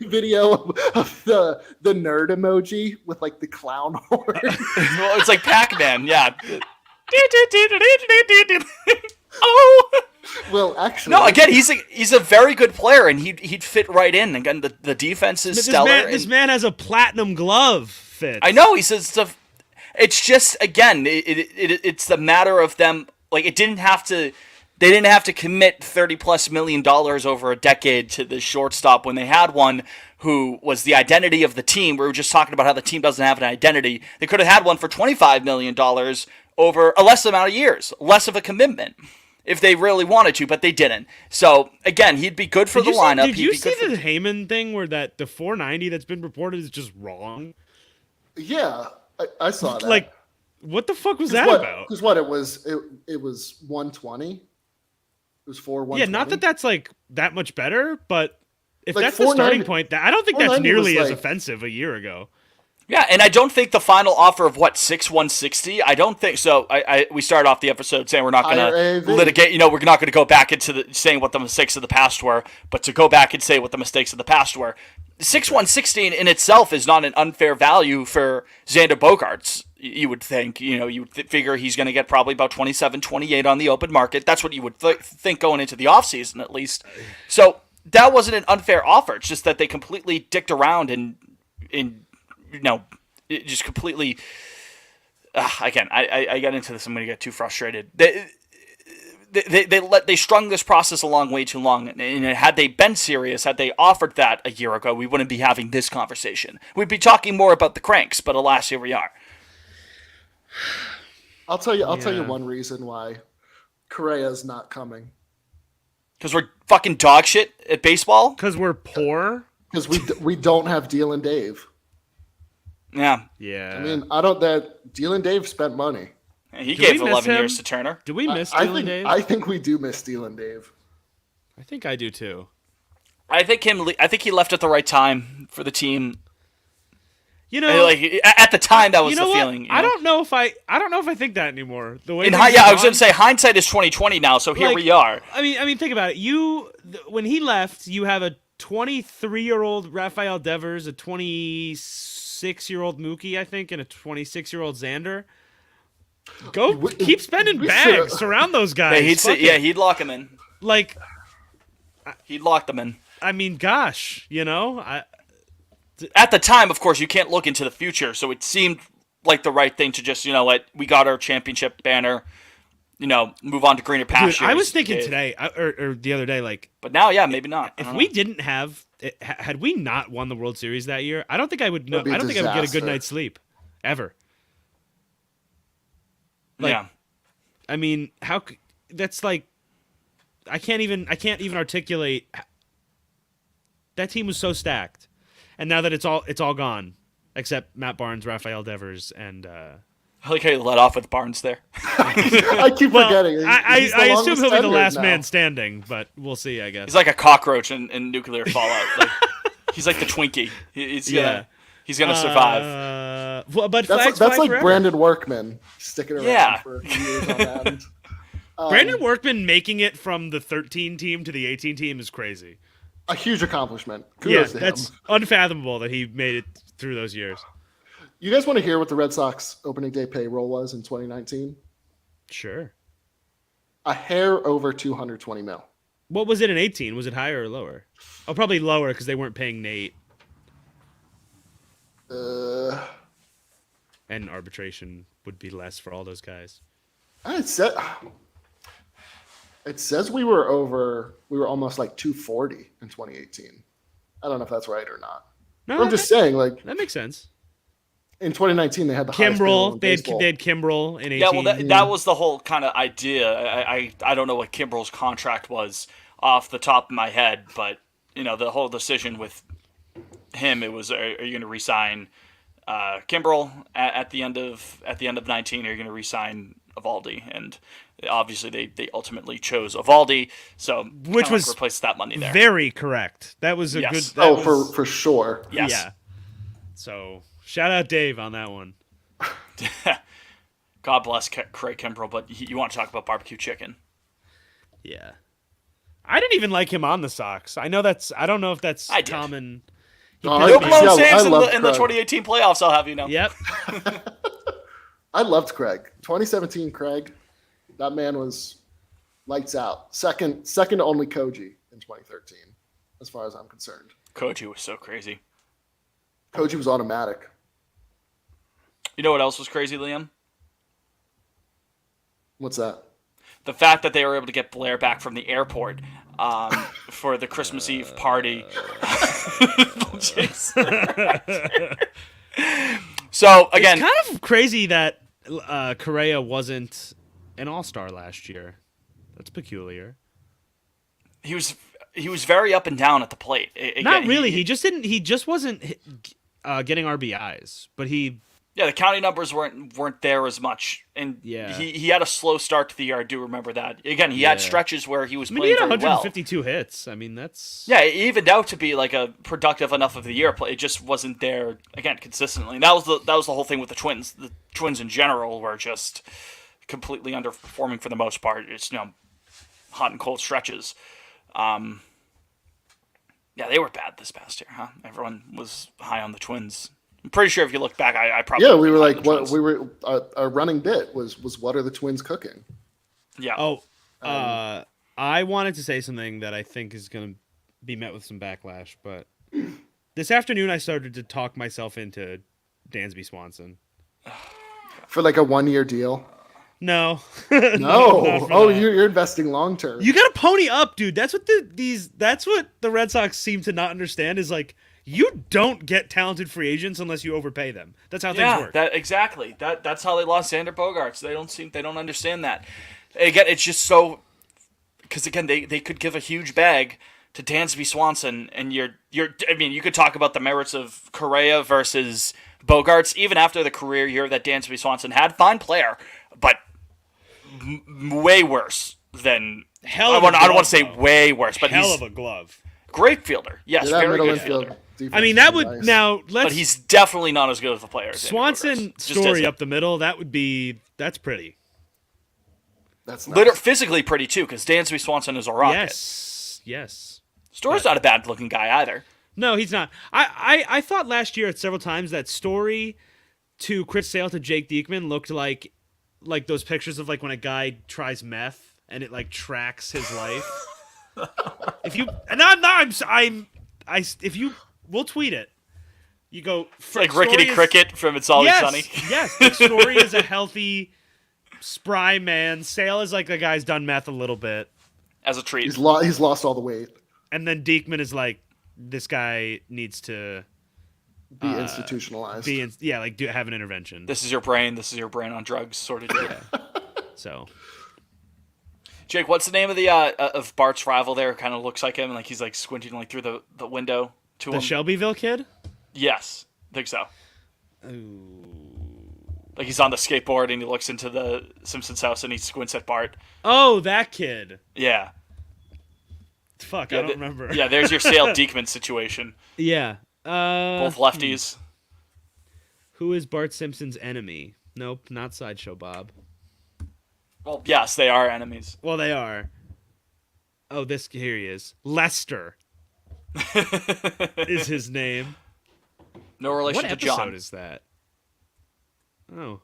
video of the nerd emoji with like the clown horn. Well, it's like Pac-Man, yeah. Oh. Well, actually, No, again, he's a very good player, and he'd fit right in. Again, the defense is stellar. This man has a platinum glove, Fitz. I know he says stuff. It's just, again, it's the matter of them. Like, it didn't have to They didn't have to commit $30+ million over a decade to the shortstop when they had one who was the identity of the team. We were just talking about how the team doesn't have an identity. They could have had one for $25 million over a less amount of years, less of a commitment if they really wanted to, but they didn't. So again, he'd be good for the lineup. Did you see the Heyman thing where that the 490 that's been reported is just wrong? Yeah, I saw that. Like, what the fuck was that about? Because what it was 120. It was 120. Yeah, not that that's like that much better, but if Like that's the starting point, I don't think that's nearly as offensive a year ago. Yeah, and I don't think the final offer of 6/160. I don't think so. We started off the episode saying we're not going to litigate. You know, we're not going to go back into saying what the mistakes of the past were, but to go back and say what the mistakes of the past were. 6/160 in itself is not an unfair value for Xander Bogaerts. You would think. You know, you would figure he's going to get probably about 27, 28 on the open market. That's what you would think going into the offseason at least. So that wasn't an unfair offer. It's just that they completely dicked around and it just completely. Again, I get into this. I'm going to get too frustrated. They strung this process along way too long. And had they been serious, had they offered that a year ago, we wouldn't be having this conversation. We'd be talking more about the cranks. But alas, here we are. I'll tell you one reason why Correa's not coming. Because we're fucking dog shit at baseball. Because we're poor. Because we don't have Deal and Dave. Yeah. Yeah. I mean, I don't. That Deal and Dave spent money. He gave 11 years to Turner. Do we miss Deal and Dave? I think we do miss Deal and Dave. I think I do too. I think he left at the right time for the team. You know, like at the time, that was the feeling. I don't know if I think that anymore. The way I was going to say hindsight is 2020 now, so here we are. I mean, think about it. When he left, you have a 23-year-old Rafael Devers, a 26-year-old Mookie, I think, and a 26-year-old Xander. Keep spending bags. Surround those guys. He'd lock him in. Like, he'd lock them in. I mean, gosh, At the time, of course, you can't look into the future, so it seemed like the right thing to just, we got our championship banner, move on to greener pastures. Dude, I was thinking today, or the other day, like... But now, yeah, maybe not. If we didn't have... Had we not won the World Series that year, I don't think I would know. I don't think I would get a good night's sleep. Ever. Yeah. I mean, that's like... I can't even articulate... That team was so stacked. And now that it's all gone, except Matt Barnes, Rafael Devers, and I like how you let off with Barnes there. I keep forgetting. I assume he'll be the last man standing, but we'll see. I guess he's like a cockroach in nuclear fallout. He's like the Twinkie. He's gonna survive. But that's like forever. Brandon Workman sticking around for years on end. Brandon Workman making it from the 13 team to the 18 team is crazy. A huge accomplishment. Kudos to him. That's unfathomable that he made it through those years. You guys want to hear what the Red Sox opening day payroll was in 2019? Sure. A hair over 220 mil. What was it in 18? Was it higher or lower? Oh, probably lower because they weren't paying Nate. And arbitration would be less for all those guys. It says we were almost like 240 in 2018. I don't know if that's right or not. No, I'm just saying, like, that makes sense. In 2019, they had the highest payroll in baseball. They had Kimbrel in 18. Yeah, well, that was the whole kind of idea. I don't know what Kimbrel's contract was off the top of my head, but the whole decision with him, it was, are you going to re-sign Kimbrel at the end of 19? Or are you going to re-sign Evaldi? And obviously, they ultimately chose Evaldi, so which was replaced that money there. Very correct. That was a good. For sure. Yes. Yeah. So shout out Dave on that one. God bless Craig Kimbrel, but you want to talk about barbecue chicken? Yeah. I didn't even like him on the Sox. I don't know if that's common. No blown saves in the 2018 playoffs, I'll have you know. Yep. I loved Craig. 2017 Craig. That man was lights out. Second to only Koji in 2013, as far as I'm concerned. Koji was so crazy. Koji was automatic. You know what else was crazy, Liam? What's that? the fact that they were able to get Blair back from the airport for the Christmas Eve party. So again, It's kind of crazy that Correa wasn't an all-star last year. That's peculiar. he was very up and down at the plate. Not really. He just didn't. He just wasn't getting RBIs, but he. Yeah, the county numbers weren't there as much, and Yeah. he had a slow start to the year. I do remember that. Again, he had stretches where he was I mean, playing he had very well. 152 hits. I mean, that's. Yeah, it evened out to be like a productive enough of the year play. It just wasn't there again consistently. And that was the whole thing with the Twins. The Twins in general were just completely underperforming for the most part. It's hot and cold stretches. Yeah, they were bad this past year, huh? Everyone was high on the Twins. I'm pretty sure if you look back, I probably Yeah, we were high on like, the what Twins. we were. Our running bit was what are the Twins cooking? Yeah. Oh, I wanted to say something that I think is going to be met with some backlash, but this afternoon I started to talk myself into Dansby Swanson. For like a 1-year deal. No. No. Not for Oh, that. you're investing long term. You got to pony up, dude. That's what that's what the Red Sox seem to not understand is like you don't get talented free agents unless you overpay them. That's how things work. Exactly. That's how they lost Xander Bogaerts. They don't understand that. And again, it's just so because again they could give a huge bag to Dansby Swanson, and I mean you could talk about the merits of Correa versus Bogaerts even after the career year that Dansby Swanson had. Fine player, but way worse than Hell I of a don't want glove, to say though. way worse, but Hell he's of a glove. great fielder. Yes, Yeah, that very middle good infield fielder. defense I mean, that would would be nice. now let's But he's definitely not as good of a player as Xander Swanson Bogaerts. Just story isn't. up the middle. That's pretty. That's nice. Physically pretty too, because Dansby Swanson is a rocket. Yes. Story's not a bad looking guy either. No, he's not. I thought last year at several times that Story to Chris Sale to Jake Diekman looked like those pictures of like when a guy tries meth and it like tracks his life. If you we'll tweet it. You go It's like Rickety Cricket from It's Always Sunny. Yes, the Story is a healthy, spry man. Sale is like a guy's done meth a little bit, As a treat. He's lost all the weight. and then Diekman is like this guy needs to Be institutionalized. have an intervention. This is your brain on drugs sort of deal. So Jake, what's the name of the of Bart's rival there? Kind of looks like him, like he's like squinting like through the window to the him. Shelbyville kid. Yes, I think so. Ooh. Like he's on the skateboard and he looks into the Simpsons house and he squints at Bart. Oh, that kid. Yeah. Fuck, Yeah, I don't remember. Yeah, there's your Sale Diekman situation. Yeah. Both lefties. Who is Bart Simpson's enemy? Nope, not Sideshow Bob. Well, yes, they are enemies. Well, they are. Oh, here he is. Lester is his name. No relation What to episode John. is that? Oh,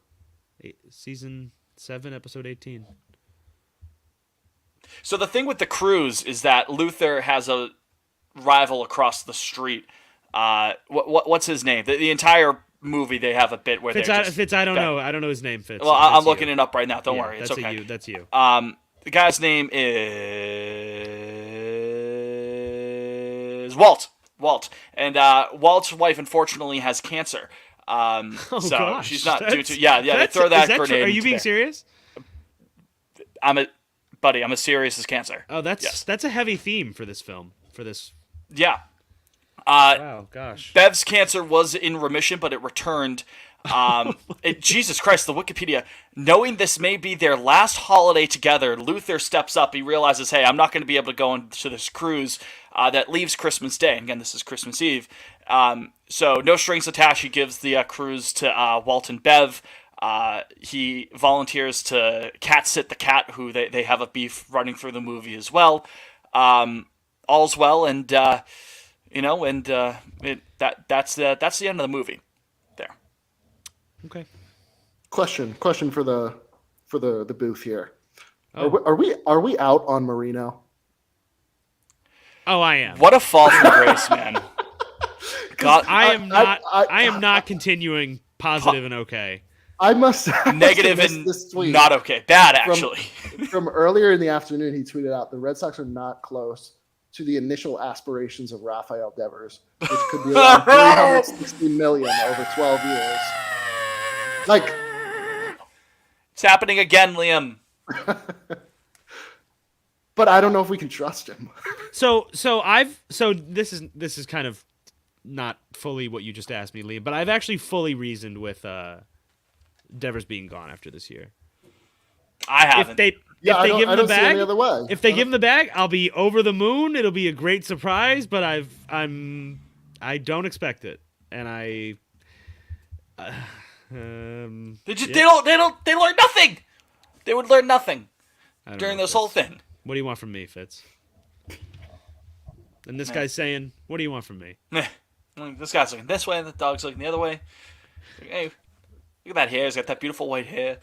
season 7, episode 18. So the thing with the Crews is that Luther has a rival across the street. What's his name? The entire movie they have a bit where Fitz, they're just Fitz, I don't know. I don't know his name, Fitz. Well, That's I'm looking you. it up right now. Don't Yeah, worry, it's that's okay. That's you. The guy's name is Walt. And Walt's wife unfortunately has cancer. So gosh, she's not due that's- to. Yeah. They throw is that true? grenade. Are you into being there. serious? I'm as serious as cancer. Oh, Yes. that's a heavy theme for this film. For this. Yeah. Wow, gosh. Bev's cancer was in remission, but it returned. Jesus Christ, the Wikipedia. Knowing this may be their last holiday together, Luther steps up. He realizes, hey, I'm not going to be able to go into this cruise that leaves Christmas Day. Again, this is Christmas Eve. So no strings attached. He gives the cruise to Walt and Bev. He volunteers to cat sit the cat, who they have a beef running through the movie as well. All's well, and that's the end of the movie. There. Okay. Question for the booth here. Oh. Are we out on Marino? Oh, I am. What a fall from grace, man. God, I am not. I- I am not continuing positive and okay. I must have Negative missed and this tweet. not okay. Bad, actually. From earlier in the afternoon, he tweeted out the Red Sox are not close to the initial aspirations of Rafael Devers, which could be around 360 million over 12 years. Like, It's happening again, Liam. but I don't know if we can trust him. So this is kind of not fully what you just asked me, Liam, but I've actually fully reasoned with Devers being gone after this year. I haven't. If they I give him the don't see bag, any other way. if they give him the bag, I'll be over the moon. It'll be a great surprise, but I don't expect it, and I. They learned nothing. They would learn nothing during this whole thing. What do you want from me, Fitz? And this guy's saying, "What do you want from me?" This guy's looking this way, and the dog's looking the other way. Hey, look at that hair. He's got that beautiful white hair.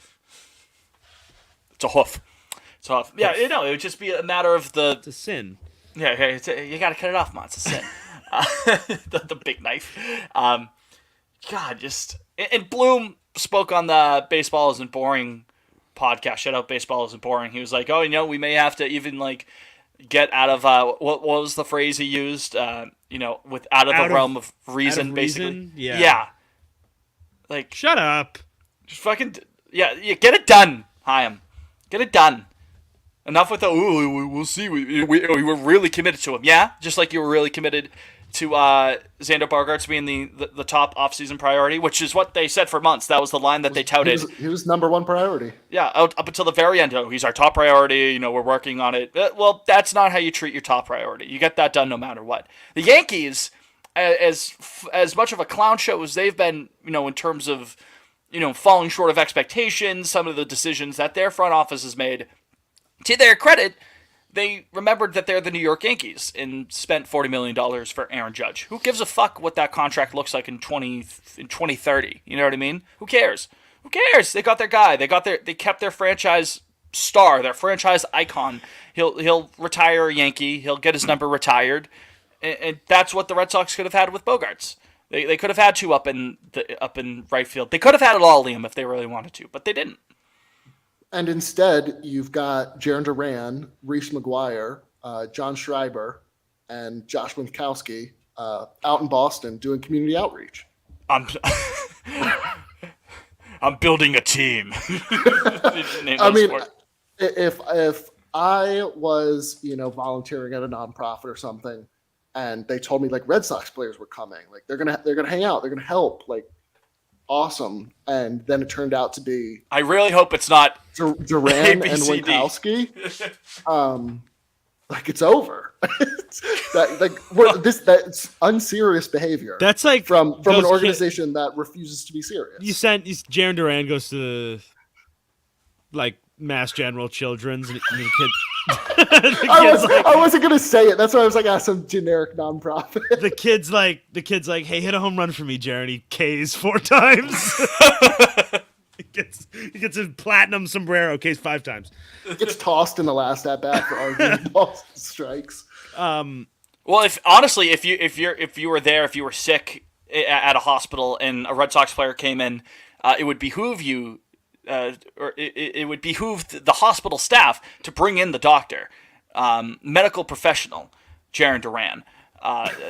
It's a hoof. It's a hoof. Yeah, it would just be a matter of the. It's a sin. Yeah, you got to cut it off, man. It's a sin. The big knife. God, just and Bloom spoke on the Baseball Isn't Boring podcast. Shout out Baseball Isn't Boring. He was like, "Oh, we may have to even get out of what was the phrase he used? With out of the realm of reason, basically. Yeah. Like, Shut up. just fucking get it done, Chaim. Get it done. Enough with the we'll see. We were really committed to him. Yeah, just like you were really committed to Xander Bogaerts being the top offseason priority, which is what they said for months. That was the line that they touted. He was number one priority. Yeah, up until the very end. Oh, he's our top priority. We're working on it. Well, that's not how you treat your top priority. You get that done no matter what. The Yankees, as much of a clown show as they've been, in terms of, falling short of expectations, some of the decisions that their front office has made, to their credit, they remembered that they're the New York Yankees and spent $40 million for Aaron Judge. Who gives a fuck what that contract looks like in 2030? You know what I mean? Who cares? Who cares? They got their guy. They kept their franchise star, their franchise icon. He'll retire a Yankee. He'll get his number retired, and that's what the Red Sox could have had with Bogaerts. They could have had two up in right field. They could have had it all, Liam, if they really wanted to, but they didn't. And instead, you've got Jaron Duran, Reese McGuire, John Schreiber, and Josh Winkowski out in Boston doing community outreach. I'm building a team. I mean, if I was volunteering at a nonprofit or something, and they told me Red Sox players were coming, they're gonna hang out, they're gonna help, awesome, and then it turned out to be. I really hope it's not Duran and Winkowski. It's over. That's unserious behavior. That's from an organization that refuses to be serious. Jaron Duran goes to Mass General Children's and the kid. I wasn't gonna say it. That's why I was some generic nonprofit. The kid's like, hey, hit a home run for me, Jaron. He K's 4 times. He gets a platinum sombrero, K's 5 times. Gets tossed in the last at bat for arguing balls and strikes. Well, if you were there, if you were sick at a hospital and a Red Sox player came in, it would behoove you. Or it would behoove the hospital staff to bring in the doctor, medical professional, Jaron Duran,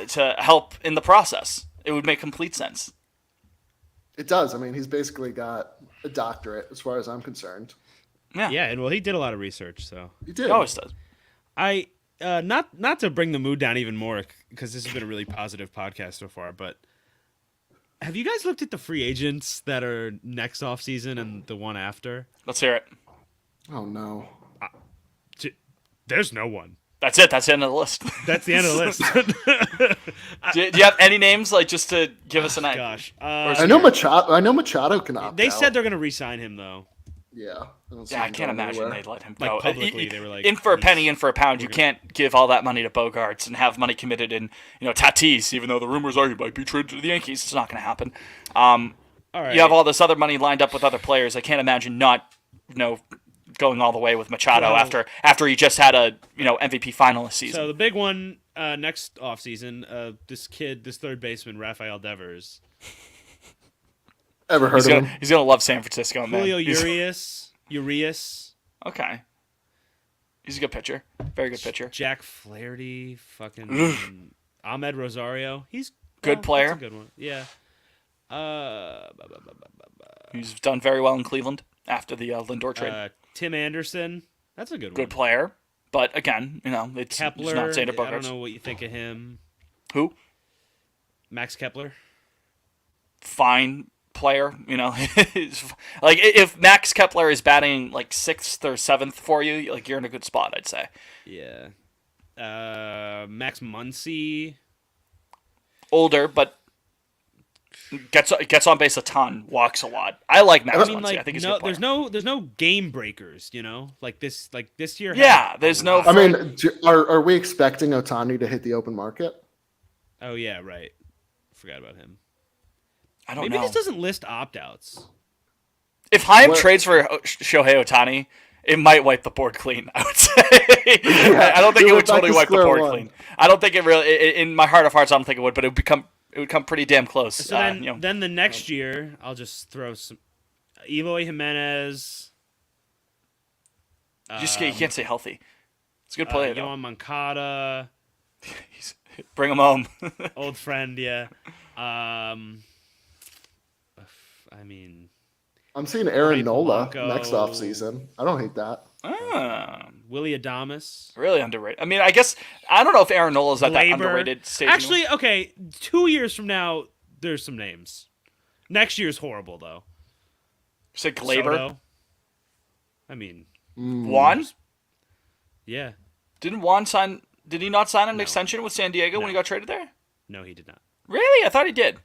to help in the process. It would make complete sense. It does. I mean, he's basically got a doctorate as far as I'm concerned. Yeah, and he did a lot of research, so he did. He always does. I not to bring the mood down even more, because this has been a really positive podcast so far, but. Have you guys looked at the free agents that are next offseason and the one after? Let's hear it. Oh, no. There's no one. That's it. That's the end of the list. That's the end of the list. do you have any names, just to give us an idea? Gosh. I know Machado can opt They out. said they're going to re-sign him, though. Yeah. I can't imagine they'd let him go. Publicly, they were in for a penny, in for a pound. You can't give all that money to Bogaerts and have money committed in, Tatis, even though the rumors are he might be traded to the Yankees. It's not going to happen. All right. You have all this other money lined up with other players. I can't imagine not, going all the way with Machado after he just had a, MVP finalist season. So the big one next offseason, this third baseman, Rafael Devers. Ever heard of him? He's gonna love San Francisco, man. Julio Urias. Okay. He's a good pitcher. Very good pitcher. Jack Flaherty. Fucking Ahmed Rosario. He's Good player. That's a good one. Yeah. He's done very well in Cleveland after the Lindor trade. Tim Anderson. That's a good one. Good player. But again, it's Kepler. not Xander Bogaerts. I don't know what you think of him. Who? Max Kepler. Fine player, like if Max Kepler is batting like 6th or 7th for you, like you're in a good spot, I'd say. Yeah. Max Muncy. Older, but gets on base a ton, walks a lot. I like Max Muncy. I think he's a good player. There's no game breakers, like this year. Yeah, there's no. I mean, are we expecting Ohtani to hit the open market? Oh yeah, right. Forgot about him. I don't Maybe know. this doesn't list opt-outs. If Chaim trades for Shohei Ohtani, it might wipe the board clean, I would say. I don't think it would totally wipe the board clean. I don't think it really, in my heart of hearts, I don't think it would, but it would come pretty damn close. So then the next year, I'll just throw some Eloy Jimenez. You can't say healthy. It's a good player, though. Yohan Moncada. Bring him home. Old friend, yeah. I mean, I'm seeing Aaron Nola Polanco. next offseason. I don't hate that. Willie Adames. Really underrated. I mean, I guess I don't know if Aaron Nola's at that Glaber. underrated stage. Actually, okay, 2 years from now, there's some names. Next year's horrible though. You said Glaber. Soto. I mean, Juan? Yeah. Didn't Juan sign? Did he not sign an extension with San Diego when he got traded there? No, he did not. Really? I thought he did.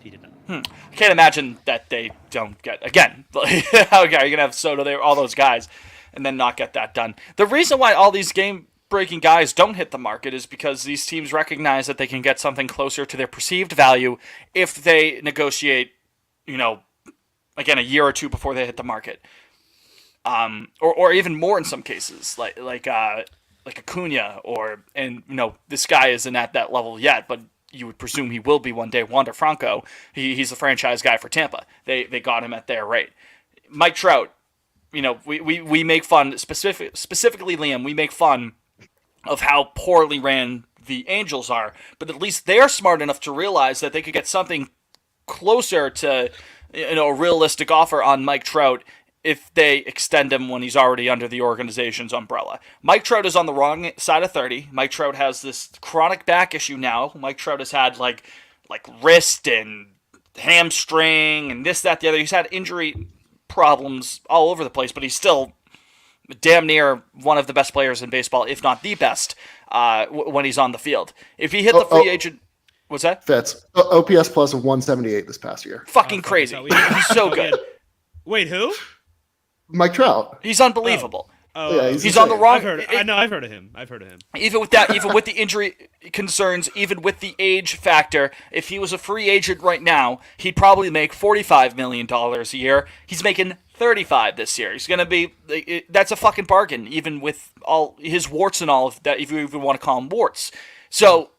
He did not. I can't imagine that they don't get again. Okay, you're gonna have Soto there, all those guys, and then not get that done. The reason why all these game-breaking guys don't hit the market is because these teams recognize that they can get something closer to their perceived value if they negotiate, again, a year or two before they hit the market, or even more in some cases, like Acuna, this guy isn't at that level yet, but you would presume he will be one day. Wander Franco, he's a franchise guy for Tampa. They got him at their rate. Mike Trout, we make fun, specifically Liam, we make fun of how poorly ran the Angels are, but at least they're smart enough to realize that they could get something closer to a realistic offer on Mike Trout if they extend him when he's already under the organization's umbrella. Mike Trout is on the wrong side of 30. Mike Trout has this chronic back issue now. Mike Trout has had like wrist and hamstring and this, that, the other. He's had injury problems all over the place, but he's still damn near one of the best players in baseball, if not the best, when he's on the field. If he hit the free agent... What's that? Fitz. OPS plus of 178 this past year. Fucking crazy. He's so good. Wait, who? Mike Trout. He's unbelievable. Oh, Yeah, he's on the wrong... I've heard of him. Even with that, even with the injury concerns, even with the age factor, if he was a free agent right now, he'd probably make $45 million a year. He's making $35 this year. He's going to be... That's a fucking bargain, even with all his warts and all of that, if you even want to call them warts. So,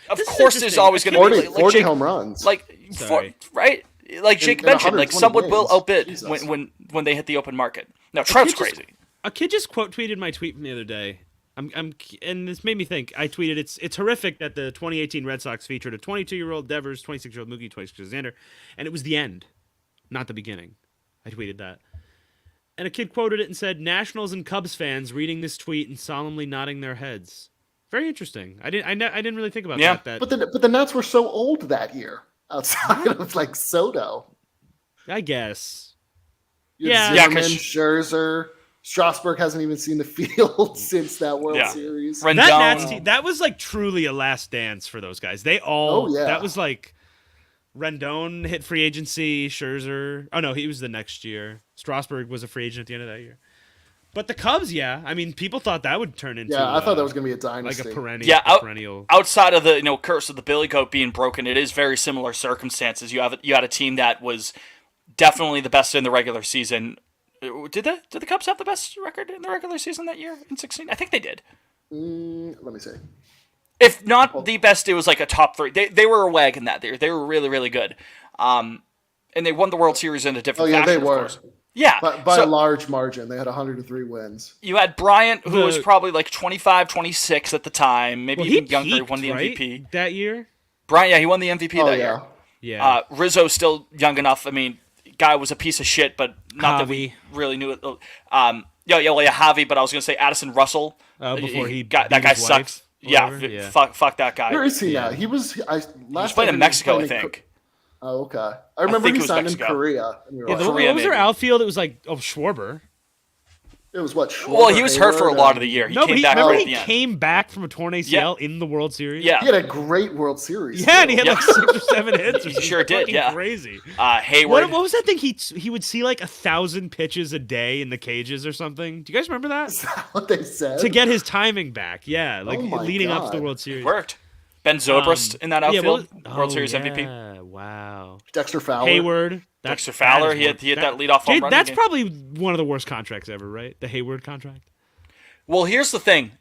of course there's always going to be... 40 home runs. Right? Like Jake mentioned, like someone will outbid when they hit the open market. Now Trout's crazy. A kid just quote tweeted my tweet from the other day. And this made me think. I tweeted, it's horrific that the 2018 Red Sox featured a 22-year-old Devers, 26-year-old Mookie, 26-year-old Xander, and it was the end, not the beginning. I tweeted that. And a kid quoted it and said, Nationals and Cubs fans reading this tweet and solemnly nodding their heads. Very interesting. I didn't really think about that. But the Nats were so old that year. Outside of Soto, I guess. Zimmerman, Scherzer, Strasburg hasn't even seen the field since that World Series. Rendon. That Nats team, that was truly a last dance for those guys. They all. That was Rendon hit free agency. Scherzer. Oh no, he was the next year. Strasburg was a free agent at the end of that year. But the Cubs, I mean, people thought that would turn into. Yeah, I thought that was going to be a dynasty. Like a perennial. Yeah, perennial. Outside of the curse of the Billy Goat being broken, it is very similar circumstances. You had a team that was definitely the best in the regular season. Did the Cubs have the best record in the regular season that year in 16? I think they did. Let me see. If not the best, it was like a top 3. They were a wagon that year. They were really, really good. and they won the World Series in a Oh different yeah, fashion, they of were. course. Yeah. But by so a large margin. They had 103 wins. you had Bryant, who was The- probably like 25, 26 at the time, maybe Well, he even younger, peaked, won the right, MVP. that year. Bryant, yeah, he won the MVP Oh that yeah. year. Yeah. Rizzo's still young enough. I mean, guy was a piece of shit, but not that we Javi. really knew it. Javi, but I was gonna say Addison Russell. Before he got beat that guy his wife sucks. or Yeah, whatever? Yeah. fuck that guy. Where is he Yeah. now? He was. He was playing in Mexico, I think. Oh, okay. I remember think he it was signed in Mexico. Korea. And we were Yeah, like, Korea, what was their maybe. outfield? It was like Schwarber. it was what? Well, he Schwarber, was hurt for a Hayward, lot of the year. He No, but came he, back remember right he at the end. came back from a torn ACL in the World Series. Yeah, He had a great World Series. Yeah, and he too. had like 6 or 7 hits. He sure did, Fucking yeah. Crazy. Hayward. What was that thing? He would see like 1,000 pitches a day in the cages or something. Do you guys remember that? Is that what they said? To get his timing back, yeah, like Oh my leading up to the God. World Series. Worked. Ben Zobrist in that outfield, yeah, World Series yeah, MVP. Wow. Dexter Fowler. Hayward. Dexter Fowler, he hit that leadoff home run. That's again. probably one of the worst contracts ever, right? The Hayward contract. Well, here's the thing.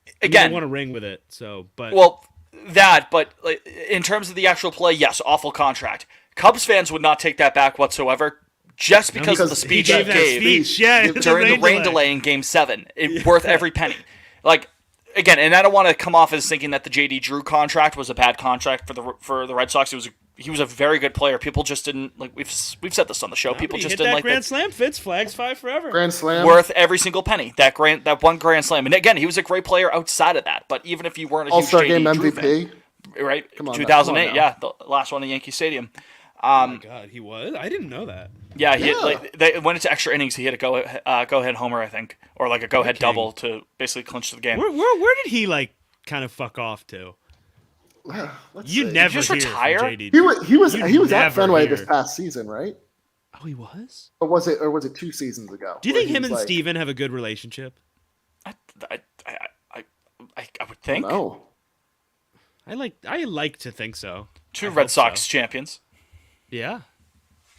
He Again, won a ring with it, so but well, but like, in terms of the actual play, yes, awful contract. Cubs fans would not take that back whatsoever, just because of the because he speech he he gave that gave speech, yeah, during the rain delay in Game 7. It worth every penny. Like, again, and I don't want to come off as thinking that the JD Drew contract was a bad contract for the Red Sox. He was a very good player. People just didn't like. We've said this on the show. People he just hit didn't that like grand that. slam. Fitz flags 5 forever. Grand Slam. Worth every single penny. That one grand slam. And again, he was a great player outside of that. But even if you weren't a huge All-Star JD Game Drew MVP. fan, right? Come on now. 2008, Come on yeah, the last one in Yankee Stadium. Oh my God, he was. I didn't know that. Yeah, he Yeah. Hit, like they went into extra innings. He hit a go ahead homer, I think, or like a go ahead Okay. double to basically clinch the game. Where did he like kind of fuck off to? Let's You see. never just hear retire? from JD. He was You at never Fenway hear. this past season, right? Oh, he was. Or was it 2 seasons ago? Do you where think he him was and like, Steven have a good relationship? I would think No. I like to think so. two I Red hope Sox so. champions. Yeah,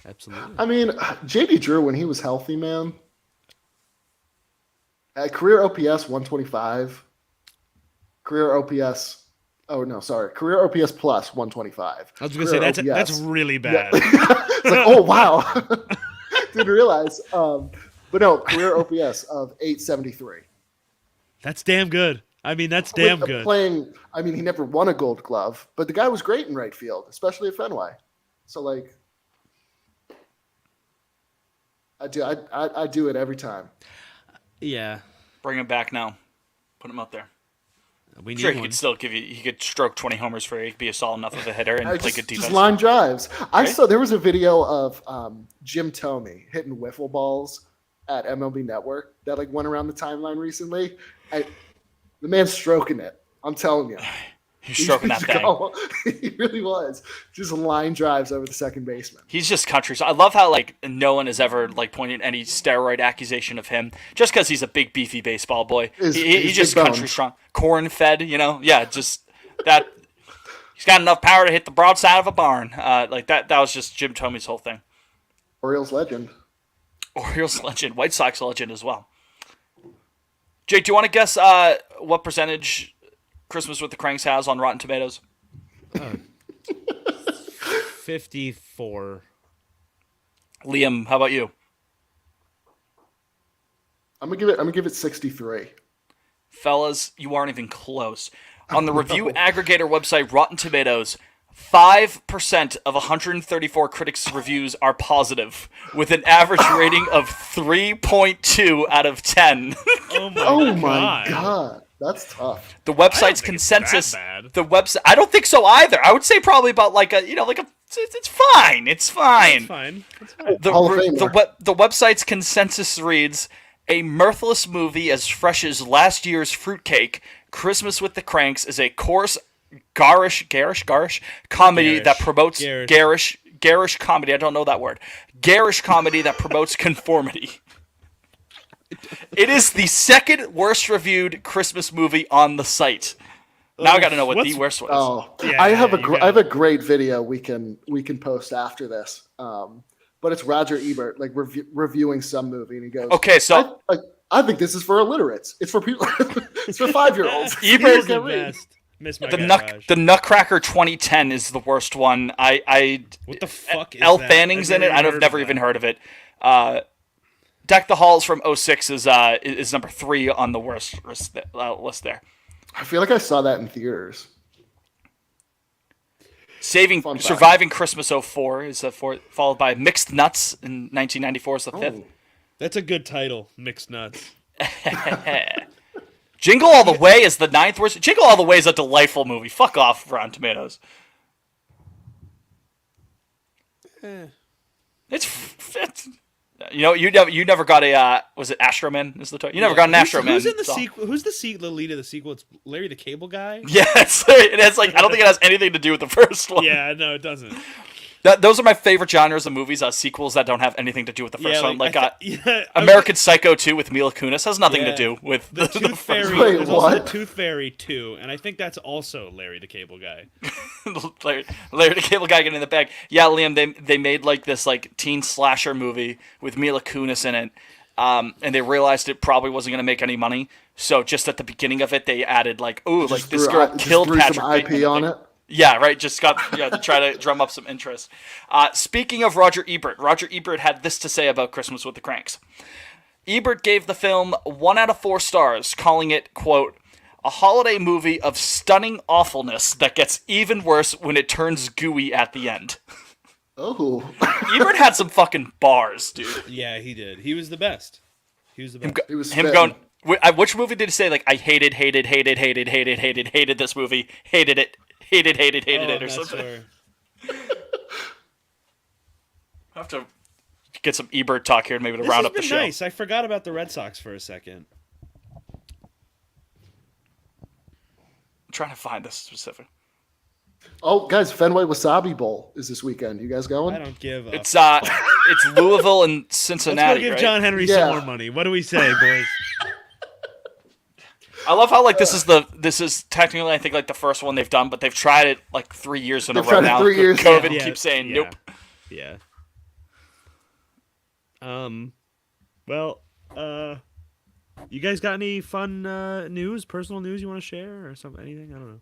absolutely. I mean, JD Drew when he was healthy, man. Career OPS 125. Career OPS. Oh no, sorry. Career OPS plus 125. I was gonna say Career that's OPS. really bad. It's like, oh wow, didn't realize. But no, career OPS of 873. That's damn good. I mean, that's damn good. Playing, I mean, he never won a Gold Glove, but the guy was great in right field, especially at Fenway. So like, I do it every time. Yeah, Bring him back now. Put him up there. we I'm need sure he one. could still give you. He could stroke 20 homers for you. He could be a solid enough of a hitter and play good defense. Just line drives. I Right? saw there was a video of Jim Thome hitting wiffle balls at MLB Network that like went around the timeline recently. The man's stroking it. I'm telling you. He's stroking that thing. He really was. Just line drives over the second baseman. He's just country. So I love how like no one has ever like pointed any steroid accusation of him just because he's a big beefy baseball boy. His He's just big country bones. strong, corn fed. Yeah, just that. He's got enough power to hit the broadside of a barn. Like that. That was just Jim Thome's whole thing. Orioles legend. Orioles legend, White Sox legend as well. Jake, do you want to guess what percentage Christmas with the Cranks has on Rotten Tomatoes? 54. Liam, how about you? I'm gonna give it 63. Fellas, you aren't even close. On the review aggregator website Rotten Tomatoes, 5% of 134 critics' reviews are positive, with an average rating of 3.2 out of 10. Oh my god. That's tough. The website's I don't think it's consensus. that bad. The website. I don't think so either. I would say probably about like a. It's fine. It's fine. It's fine. It's fine. Hall of Famer. The website's consensus reads: a mirthless movie as fresh as last year's fruitcake. Christmas with the Cranks is a coarse, garish comedy Garish. that promotes Garish. garish comedy. I don't know that word. Garish comedy that promotes conformity. It is the second worst reviewed Christmas movie on the site. Now I got to know what the What's- worst one is. Oh, Yeah, I have you got I have it. a great video we can post after this. But it's Roger Ebert like reviewing some movie, and he goes, Okay, so I think this is for illiterates. It's for people. It's for 5-year-olds. Ebert- He's the best. Miss my The garage. Nutcracker 2010 is the worst one. What the fuck is Elle that? Fanning's in it. I've never even heard of it. Deck the Halls from '06 is number 3 on the worst list there. I feel like I saw that in theaters. Surviving Christmas '04 is the 4th, followed by Mixed Nuts in 1994 is the 5th. That's a good title, Mixed Nuts. Jingle All the Way is the 9th worst. Jingle All the Way is a delightful movie. Fuck off, Rotten Tomatoes. It's you never got a was it Astro Man is the toy? You never got an Astro Man. Who's in the sequel? Who's the lead of the sequel? It's Larry the Cable Guy. Yeah, it's like I don't think it has anything to do with the first one. Yeah, no, it doesn't. Those are my favorite genres of movies, sequels that don't have anything to do with the first one. Like American Psycho 2 with Mila Kunis has nothing to do with the Tooth Fairy. Wait, there's what? also the Tooth Fairy 2, and I think that's also Larry the Cable Guy. Larry the Cable Guy getting in the bag. Yeah, Liam, they made like this like teen slasher movie with Mila Kunis in it, and they realized it probably wasn't going to make any money. So just at the beginning of it, they added like, ooh, like this girl killed Patrick some IP Bateman. on it. Yeah, right. Just got to try to drum up some interest. Speaking of Roger Ebert had this to say about Christmas with the Cranks. Ebert gave the film 1 out of 4 stars, calling it, quote, a holiday movie of stunning awfulness that gets even worse when it turns gooey at the end. Oh. Ebert had some fucking bars, dude. Yeah, he did. He was the best. He was the best. It was him going. Which movie did he say? Like, I hated this movie, hated it, or something. I have to get some Ebert talk here, maybe to round up the show. Nice. I forgot about the Red Sox for a second. I'm trying to find this specific. Oh, guys, Fenway Wasabi Bowl is this weekend. You guys going? I don't give up. It's Louisville and Cincinnati. Let's go give right? John Henry some more money. What do we say, boys? I love how like this is technically I think like the first one they've done, but they've tried it like 3 years in a row now. 3 years. COVID keeps saying nope. Yeah. Well, you guys got any fun news, personal news you want to share or something? Anything? I don't know.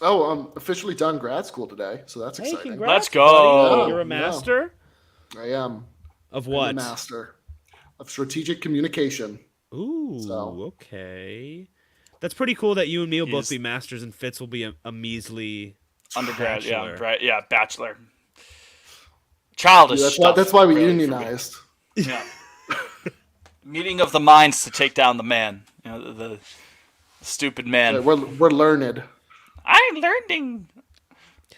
Oh, I'm officially done grad school today, so that's exciting. Congrats, Let's go. buddy. You're a master? I am. Of what? I'm a master of strategic communication. Ooh, okay. That's pretty cool that you and me will both be masters and Fitz will be a measly undergrad. bachelor. Yeah, right. Yeah, bachelor. Childish stuff. That's why we really, unionized. Yeah. Meeting of the minds to take down the man. You know, the stupid man. Yeah, we're learned. I'm learning.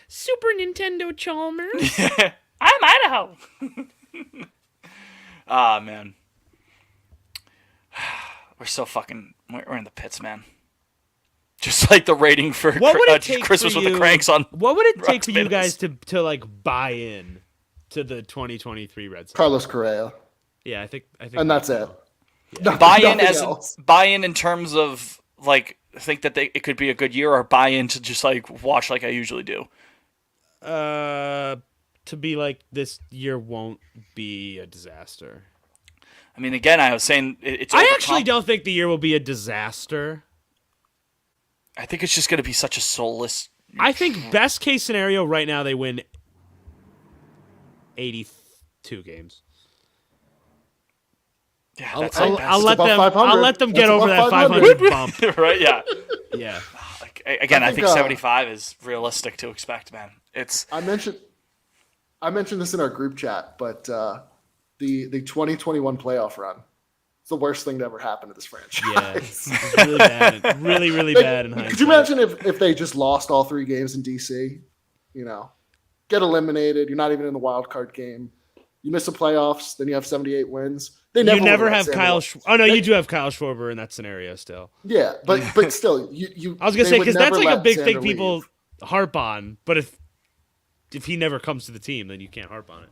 Super Nintendo Chalmers. I'm Idaho. Ah, man. We're so fucking. We're in the pits, man. Just like the rating for Christmas with the Cranks on. What would it take Rotten for you guys Tomatoes. to like buy in to the 2023 Red Sox? Carlos Correa. Yeah, I think. And that's it. Yeah. Buy in in terms of like think that it could be a good year, or buy in to just like watch like I usually do. To be like this year won't be a disaster. I mean, again, I was saying it's. I actually don't think the year will be a disaster. I think it's just going to be such a soulless. I think best case scenario right now they win 82 games. Yeah, I'll let them get over that 500 bump. Right? Yeah. Yeah. Like, again, I think 75 is realistic to expect, man. It's. I mentioned this in our group chat, but the 2021 playoff run. It's the worst thing to ever happen to this franchise. Yeah, it's really bad. Really, really bad in hindsight. Could you imagine if they just lost all 3 games in DC? You know, get eliminated. You're not even in the wild card game. You miss the playoffs, then you have 78 wins. They never have Kyle. You do have Kyle Schwarber in that scenario still. Yeah, but still, you. I was gonna say because that's like a big Xander thing people leave. harp on. But if he never comes to the team, then you can't harp on it.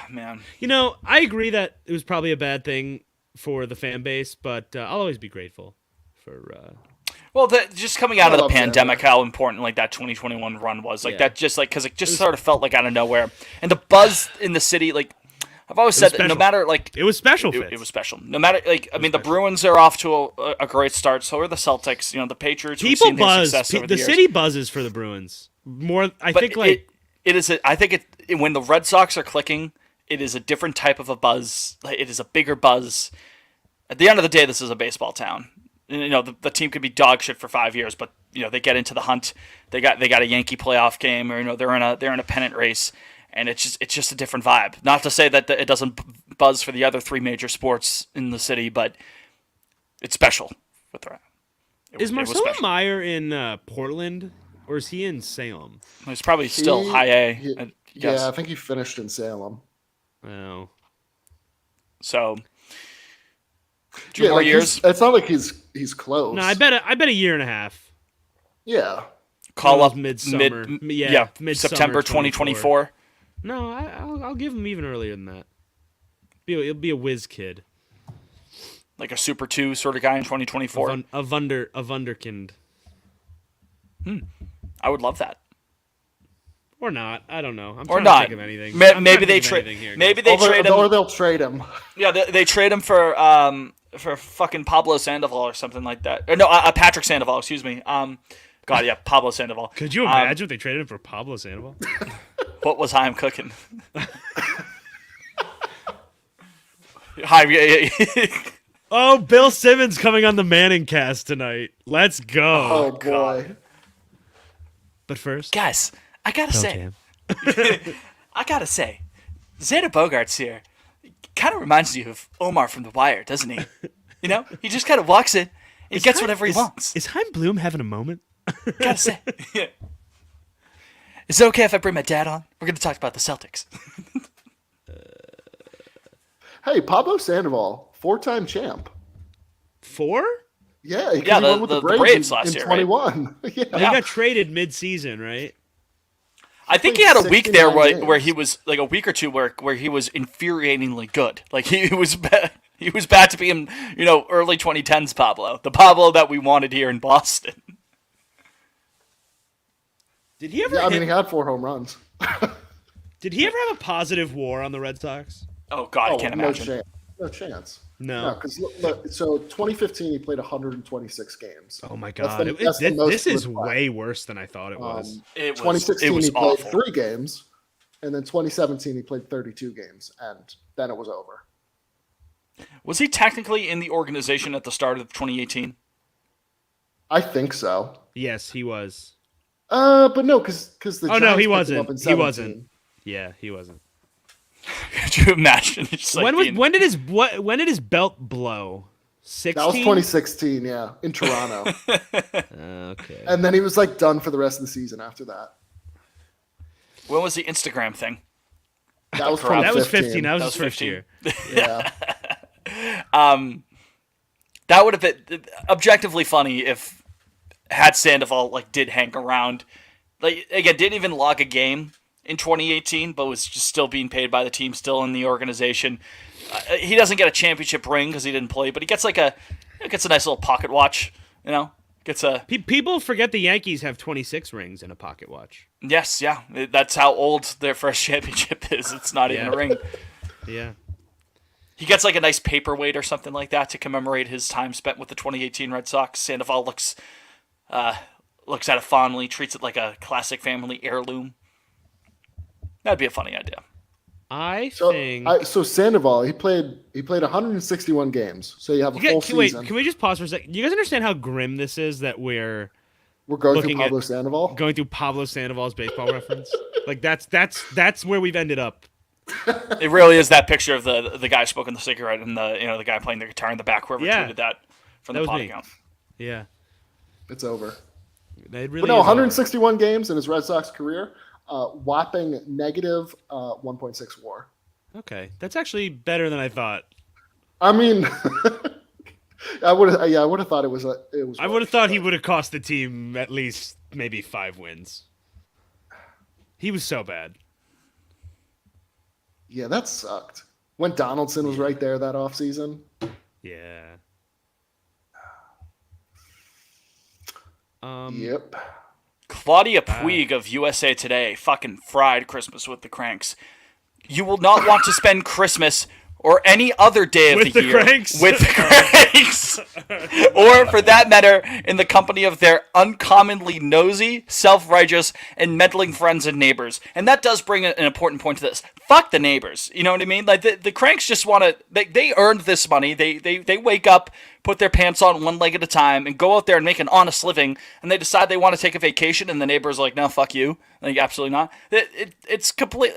Man, you know, I agree that it was probably a bad thing for the fan base, but I'll always be grateful for. Well, just coming out of the pandemic, how important like that 2021 run was, like that, just like because it just sort of felt like out of nowhere, and the buzz in the city, like I've always said that no special. matter like It was special. it was special. No matter like I mean the Bruins are off to a great start. So are the Celtics. You know the Patriots. We've People seen their buzz. success over The years. city buzzes for the Bruins more. I But think like it is. I think when the Red Sox are clicking, it is a different type of a buzz. Like, it is a bigger buzz. At the end of the day, this is a baseball town. You know the team could be dog shit for 5 years, but you know they get into the hunt. They got a Yankee playoff game, or you know they're in a pennant race, and it's just a different vibe. Not to say that it doesn't buzz for the other three major sports in the city, but it's special with the. is Marcelo Meyer in Portland or is he in Salem? He's probably still high A. I guess. Yeah, I think he finished in Salem. Oh, So 2 more like years. it's not like he's close. no, I bet a year and a half. Yeah. Call up midsummer. Yeah, midsummer September 2024. No, I'll give him even earlier than that. He'll be a whiz kid, Like a Super 2 sort of guy in 2024. a wunderkind, I would love that. or not. I don't know. I'm Or trying not. to think of anything. Maybe they trade. Maybe they trade him. Or they'll trade him. Yeah, they trade him for fucking Pablo Sandoval or something like that. Or no, Patrick Sandoval. Excuse me. God, yeah, Pablo Sandoval. Could you imagine if they traded him for Pablo Sandoval? What was I'm cooking? Hi. Oh, Bill Simmons coming on the Manning cast tonight. Let's go. Oh boy. But first, Guys, I gotta say, Xander Bogaerts here kind of reminds you of Omar from The Wire, doesn't he? You know, he just kind of walks in, and he gets whatever he wants. Is Chaim Bloom having a moment? Gotta say, yeah. Is it okay if I bring my dad on? We're gonna talk about the Celtics. Hey, Pablo Sandoval, 4-time champ. 4? Yeah, he Yeah, won with the the Braves, Braves in, last in year, right? 21. Yeah. He got traded mid-season, right? I think he played had a week there 69 where games. he was like a week or two where he was infuriatingly good. Like he was he was bad to be in early 2010s Pablo, the Pablo that we wanted here in Boston. Did he ever? Yeah, I mean, he had 4 home runs. Did he ever have a positive WAR on the Red Sox? Oh God, I can't imagine. No chance. No. Because so 2015 he played 126 games. Oh my That's God! the- that's the most This is with five. way worse than I thought it was. It was 2016 it was he played awful. 3 games, and then 2017 he played 32 games, and then it was over. Was he technically in the organization at the start of 2018? I think so. Yes, he was. But no, because the Oh Giants no, he picked him wasn't. up in He wasn't. 17. Yeah, he wasn't. Could you imagine? It's just like When did his belt blow? 16. That was 2016, yeah, in Toronto, Okay. and then he was like done for the rest of the season after that. when was the Instagram thing? That was That That was 2015. 15. That was That his was first 15. year. Yeah. That would have been objectively funny if had Sandoval did hang around. Like again, didn't even log a game in 2018, but was just still being paid by the team, still in the organization. He doesn't get a championship ring because he didn't play, but he gets a nice little pocket watch. You know, gets a People forget the Yankees have 26 rings in a pocket watch. yes, yeah. That's how old their first championship is. It's not even Yeah. a ring. Yeah. He gets a nice paperweight or something like that to commemorate his time spent with the 2018 Red Sox. Sandoval looks at it fondly, treats it like a classic family heirloom. That'd be a funny idea. I So, think. so Sandoval, he played 161 games. So you have a full Wait, season. can we just pause for a second? You guys understand how grim this is that we're We're going through looking at- Pablo Sandoval. going through Pablo Sandoval's baseball reference? Like that's where we've ended up. It really is that picture of the guy smoking the cigarette and the guy playing the guitar in the back. Whoever Yeah. tweeted that from That the was pod me. account. Yeah. It's over. It really But no, is 161 games in his Red Sox career, whopping negative 1.6 WAR. Okay, that's actually better than I thought. I mean, I would have thought it was. I would have thought he would have cost the team at least maybe 5 wins. He was so bad. Yeah, that sucked. When Donaldson was right there that offseason. Yeah. Yep. Claudia Puig of USA Today fucking fried Christmas with the Cranks. you will not want to spend Christmas or any other day of With the the year cranks? with the cranks, or for that matter, in the company of their uncommonly nosy, self-righteous, and meddling friends and neighbors. And that does bring an important point to this. Fuck the neighbors. You know what I mean? Like the cranks just want to. They earned this money. They wake up, put their pants on one leg at a time, and go out there and make an honest living. And they decide they want to take a vacation, and the neighbors are like, no, fuck you. Like, absolutely not. It's complete.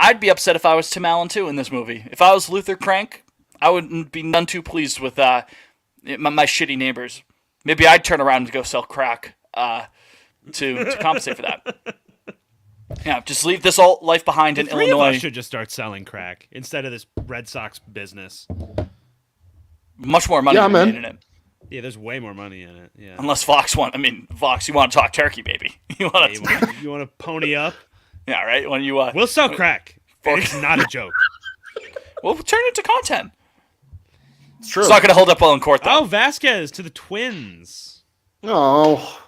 I'd be upset if I was Tim Allen too in this movie. If I was Luther Crank, I wouldn't be none too pleased with my shitty neighbors. Maybe I'd turn around and go sell crack to compensate for that. Yeah, just leave this all life behind in Three Illinois. of us should just start selling crack instead of this Red Sox business. Much more money Yeah, to be man. made in it. Yeah, there's way more money in it. Yeah. Unless Vox, you want to talk turkey, baby. You want to, You want to pony up? yeah, right. When you We'll sell crack. And it's not a joke. we'll turn it into content. It's true. It's not going to hold up well in court, though. Oh, Vasquez to the Twins. Oh,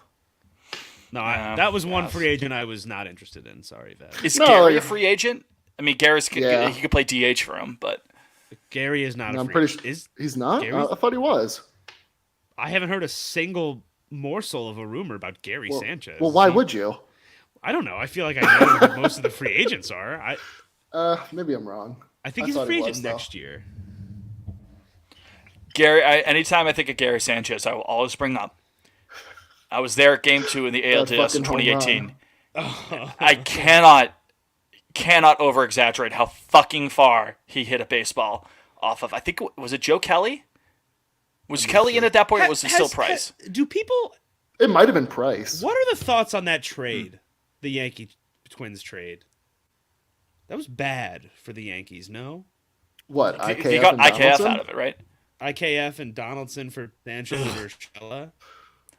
No, Yeah, that was one yes. free agent I was not interested in. Sorry, Vaz. Is No, Gary a like- free agent? I mean, Gary's Yeah. he could play DH for him, but Gary is not a I'm free pretty agent. sure Is he's not. Gary's- I thought he was. I haven't heard a single morsel of a rumor about Gary Well, Sanchez. well, why would you? I don't know. I feel like I know who most of the free agents are. Maybe I'm wrong. I think I he's a thought free he agent was, though. next year. Gary. Anytime I think of Gary Sanchez, I will always bring up. I was there at Game 2 in the ALDS in fucking home 2018. I cannot over exaggerate how fucking far he hit a baseball off of. I think was it Joe Kelly? Was Kelly in at that point, or was it still Price? Do people? It might have been Price. What are the thoughts on that trade? The Yankee Twins trade. That was bad for the Yankees. No, What? He IKF got and IKF Donaldson? out of it, right? IKF and Donaldson for Sanchez or Urshela.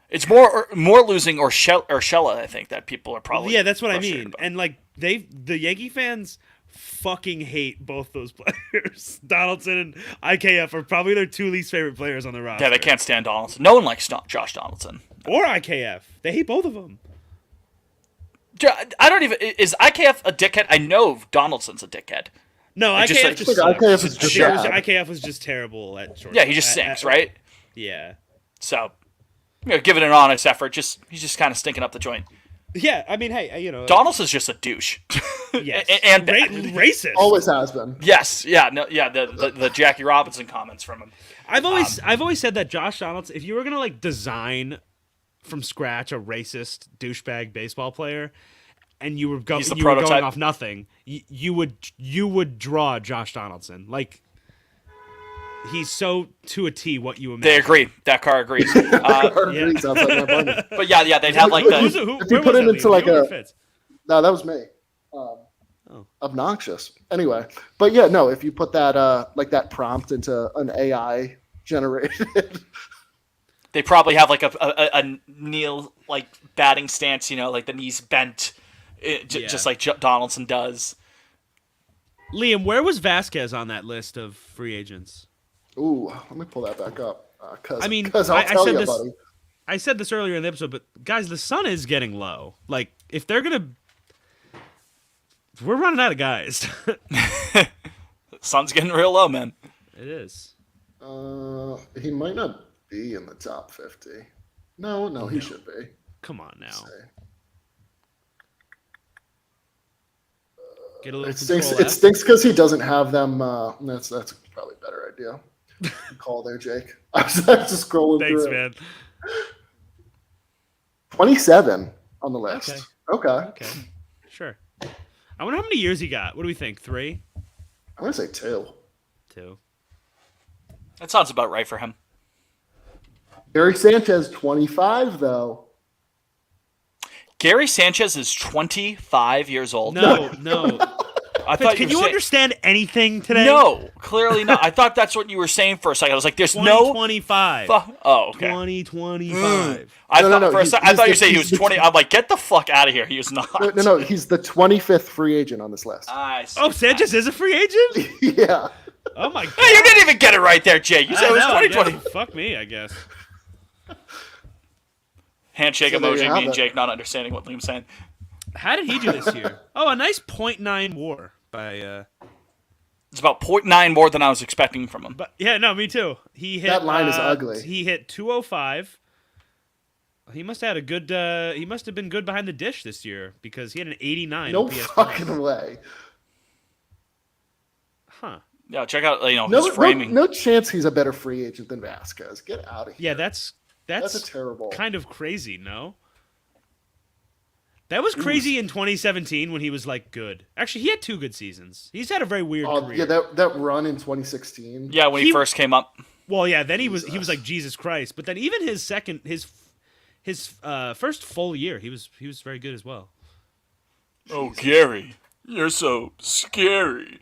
It's more losing or Shella, I think, that people are probably. Yeah, that's what I frustrated mean. about. And like the Yankee fans fucking hate both those players. Donaldson and IKF are probably their two least favorite players on the roster. Yeah, they can't stand Donaldson. No one likes Josh Donaldson. Or IKF. They hate both of them. I don't even. Is IKF a dickhead? I know Donaldson's a dickhead. No, I just IKF like- just, I sucks. think IKF is I just think it was- bad. IKF was just terrible at short. Yeah, he just stinks, right? Yeah. So, give it an honest effort. He's just kind of stinking up the joint. Yeah, I mean, hey, Donaldson's just a douche. yes. and racist. Always has been. yes, yeah, no, yeah. The Jackie Robinson comments from him. I've always said that Josh Donaldson, if you were gonna like design from scratch a racist douchebag baseball player, and you were He's the you were going prototype. off nothing, you would draw Josh Donaldson. Like he's so to a T what you imagine. They agree. That car agrees. Agrees outside my apartment. But yeah, they'd have like Who's the. it- who- If you where put was it that, into Liam? like You or a- Fitz? No, that was me. Obnoxious. Anyway, but yeah, no. If you put that like that prompt into an AI generated, They probably have like a kneel like batting stance, like the knees bent, just like Donaldson does. Liam, where was Vasquez on that list of free agents? ooh, let me pull that back up. I mean, I'll I tell said you, this- buddy. I said this earlier in the episode, but guys, the sun is getting low. Like, if they're gonna, we're running out of guys. Sun's getting real low, man. It is. He might not be in the top 50. No, he should be. Come on now. Say. Get a little It stinks. control It stinks because he doesn't have them. That's probably a better idea. Good call there, Jake. I was just scrolling Thanks, through. man. 27 on the list. Okay. Okay. Sure. I wonder how many years he got. What do we think? 3? I'm gonna say 2. 2. That sounds about right for him. Gary Sanchez 25 though. Gary Sanchez is 25 years old. No. I Fitz, thought can were you saying- understand anything today? No, clearly not. I thought that's what you were saying for a second. I was like, "There's no." 2025. Oh, okay. 2025. I No, thought no, for a he's- second. I he's thought you the- said he he's was the- 20. I'm like, get the fuck out of here. He was not. No. He's the 25th free agent on this list. I see. Oh, Sanchez is a free agent? Yeah. Oh my god. Hey, you didn't even get it right there, Jake. You said it was I know, 2020. yeah, fuck me, I guess. Handshake So there you emoji. have Me and it. Jake not understanding what Liam's saying. How did he do this year? Oh, a nice .9 WAR by. It's about 0.9 more than I was expecting from him. But yeah, no, me too. He hit That line is ugly. He hit 205. He must have had a good. He must have been good behind the dish this year because he had an 89. No OPS fucking way. Huh. Yeah, check out No, his framing. no chance he's a better free agent than Vasquez. Get out of here. Yeah, that's a terrible. kind of crazy. No. That was crazy in 2017 when he was like good. Actually, he had 2 good seasons. He's had a very weird career. Yeah, that run in 2016. Yeah, when he first came up. Well, yeah, then he was like Jesus Christ. But then even his first full year, he was very good as well. Oh, Gary, you're so scary.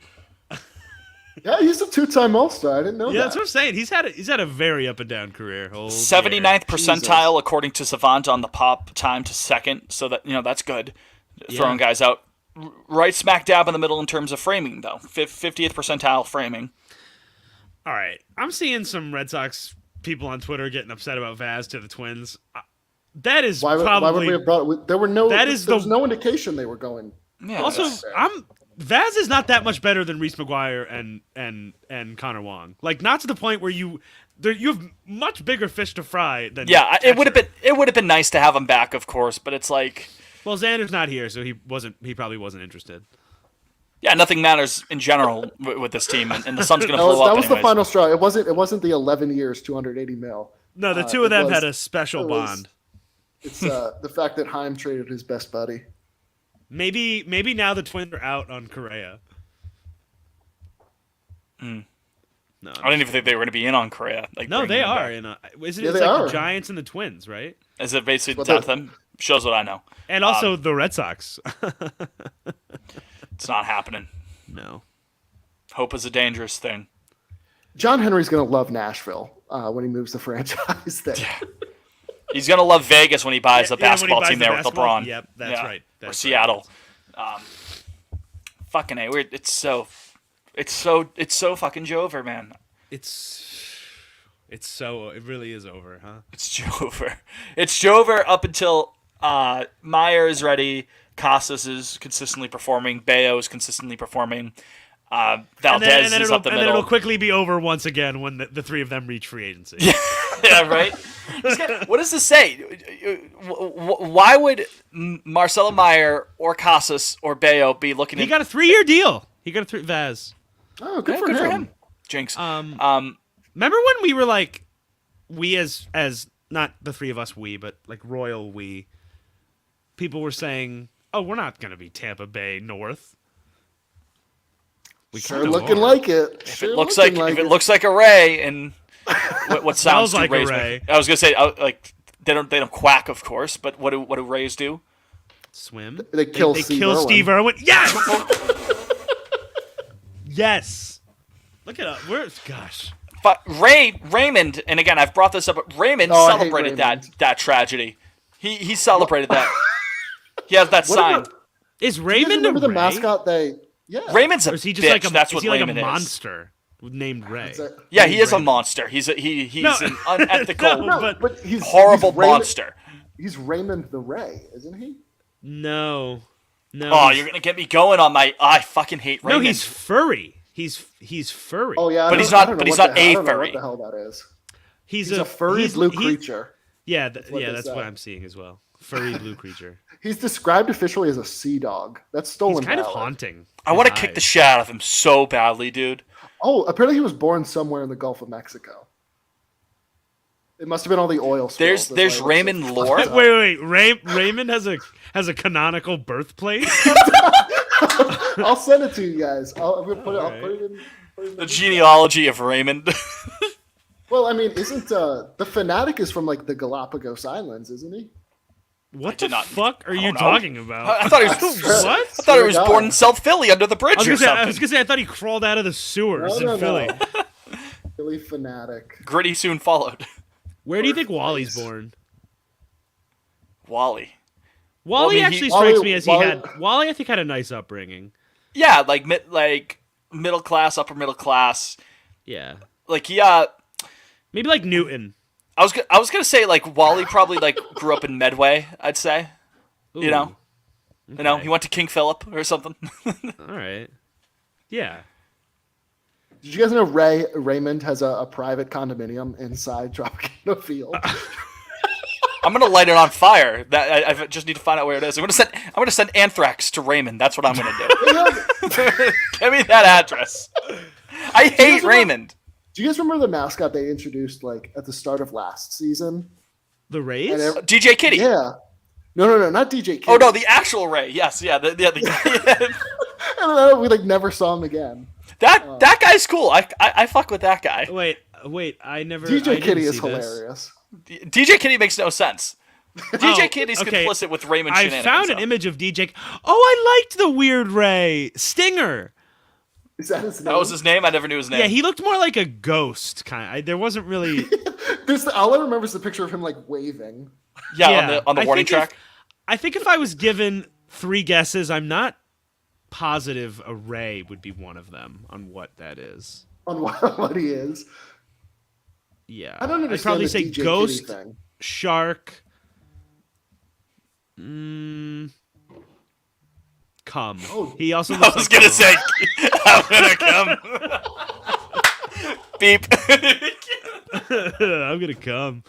Yeah, he's a 2-time All-Star. I didn't know that. Yeah, that's what I'm saying. He's had a very up and down career. 79th percentile Jesus. according to Savant on the pop time to second, so that that's good. Throwing guys out right smack dab in the middle in terms of framing, though. 50th percentile framing. All right, I'm seeing some Red Sox people on Twitter getting upset about Vaz to the Twins. That is Why probably. would we have brought? There were no. That is there was no indication they were going. Yeah. Also, Vaz is not that much better than Reese McGuire and Connor Wong. Like, not to the point where you have much bigger fish to fry than. Yeah, it would have been nice to have him back, of course, but it's like. Well, Xander's not here, so he probably wasn't interested. Yeah, nothing matters in general with this team, and the sun's going to That was, blow up. that was the anyways. final straw. It wasn't the 11 years, 280 mil. No, the two of them was- had a special it was- bond. It's the fact that Heim traded his best buddy. Maybe now the Twins are out on Correa. No, I didn't even think they were going to be in on Korea. Like, no, bringing they him are. back. Isn't Yeah, it's they like are. the Giants and the Twins, right? Is it basically Well, down to them? Shows what I know. And also the Red Sox. It's not happening. No. Hope is a dangerous thing. John Henry's going to love Nashville when he moves the franchise there. He's going to love Vegas when he buys the Yeah, when he basketball buys team the there basketball. with LeBron. Yep, that's Yeah. right. Or That's Seattle. Fucking A. It's so fucking Joever, man. It really is over, huh? It's Joever. It's Joever up until Meyer is ready. Casas is consistently performing. Bayo is consistently performing. Valdez is up the and middle. then it'll quickly be over once again when the three of them reach free agency. Yeah, right? What does this say? Why would Marcelo Meyer or Casas or Bayo be looking He at... got a 3-year deal. He got a Vaz. Oh, good, Yeah, for, good him. for him. Jinx. Remember when we were like, we as not the three of us, but like royal we, people were saying, oh, we're not going to be Tampa Bay North. We Sure kinda looking are. like it. If it looks like a Ray, and what sounds Smells like do a Rays Ray. make? I was gonna say like they don't quack, of course, but what do Rays do? Swim. They kill They Steve kill Irwin. Steve Irwin. Yes! Yes! Look at gosh. But Raymond, and again I've brought this up, but Raymond Oh, I hate celebrated Raymond. that tragedy. He celebrated that. He has that What sign. about- Is Do you guys remember remember the Ray? mascot? Yeah. Raymond's a Or is he just bitch. like That's is what he like Raymond a is. monster named Ray? It's a- Yeah, he is a Raymond. monster. He's No. an unethical, No, but he's horrible he's Raymond, monster. He's Raymond the Ray, isn't he? No. Oh, you're gonna get me going on my. I fucking hate No, Raymond. he's furry. He's furry. Oh yeah, But I he's don't- not- I don't know but he's what not the hell- a I don't know furry. What the hell that is? he's a furry blue creature. Yeah, what yeah, they that's say. what I'm seeing as well. Furry blue creature. He's described officially as a sea dog. That's He's stolen. kind of valor. haunting. I want to His kick the eyes. shit out of him so badly, dude. Oh, apparently he was born somewhere in the Gulf of Mexico. It must have been all the oil spills. There's That's why it looks Raymond so lore. fucked up. Wait. Raymond has a canonical birthplace. I'll send it to you guys. I'm gonna put it. I'll put it in. The genealogy of Raymond. Well, I mean, isn't the fanatic is from like the Galapagos Islands, isn't he? What did the not- fuck are I you don't know. talking about? I thought he was. What? I thought he was Swear to born God. in South Philly under the bridge or I something. was gonna say I thought he crawled out of the sewers in Philly. Philly fanatic. Gritty soon followed. Where do you think Wally's born? Wally. Wally I mean, actually Wally- strikes me as Wally- Wally I think had a nice upbringing. Yeah, like middle class, upper middle class. Yeah. Like Maybe like Newton. I was gonna say like Wally probably like grew up in Medway. I'd say. You know. You know, Okay. he went to King Philip or something. All right. Yeah. Did you guys know Raymond has a private condominium inside Tropicana Field? I'm gonna light it on fire. That I just need to find out where it is. I'm gonna send anthrax to Raymond. That's what I'm gonna do. Give me that address. I hate Raymond. Do you guys remember the mascot they introduced like at the start of last season? The Rays? And DJ Kitty. Yeah. No, not DJ Kitty. Oh no, the actual Ray. Yes, yeah, the I don't know. We like never saw him again. that guy's cool. I fuck with that guy. Wait. I never. DJ I didn't Kitty is see this. hilarious. DJ Kitty makes no sense. DJ Kitty's okay. complicit with Raymond I shenanigans. found an image of DJ. Oh, I liked the weird Ray Stinger. Is that his name? That was his name. I never knew his name. Yeah, he looked more like a ghost kind. There wasn't really. All I remember is the picture of him like waving. Yeah, on the warning track. I think if I was given 3 guesses, I'm not positive a Ray would be one of them on what that is. On what he is. Yeah, I don't understand I'd probably the say DJ ghost, Kitty thing. shark, come. Oh. He also I looks was like gonna cum. say, I'm gonna come. Beep. I'm gonna come.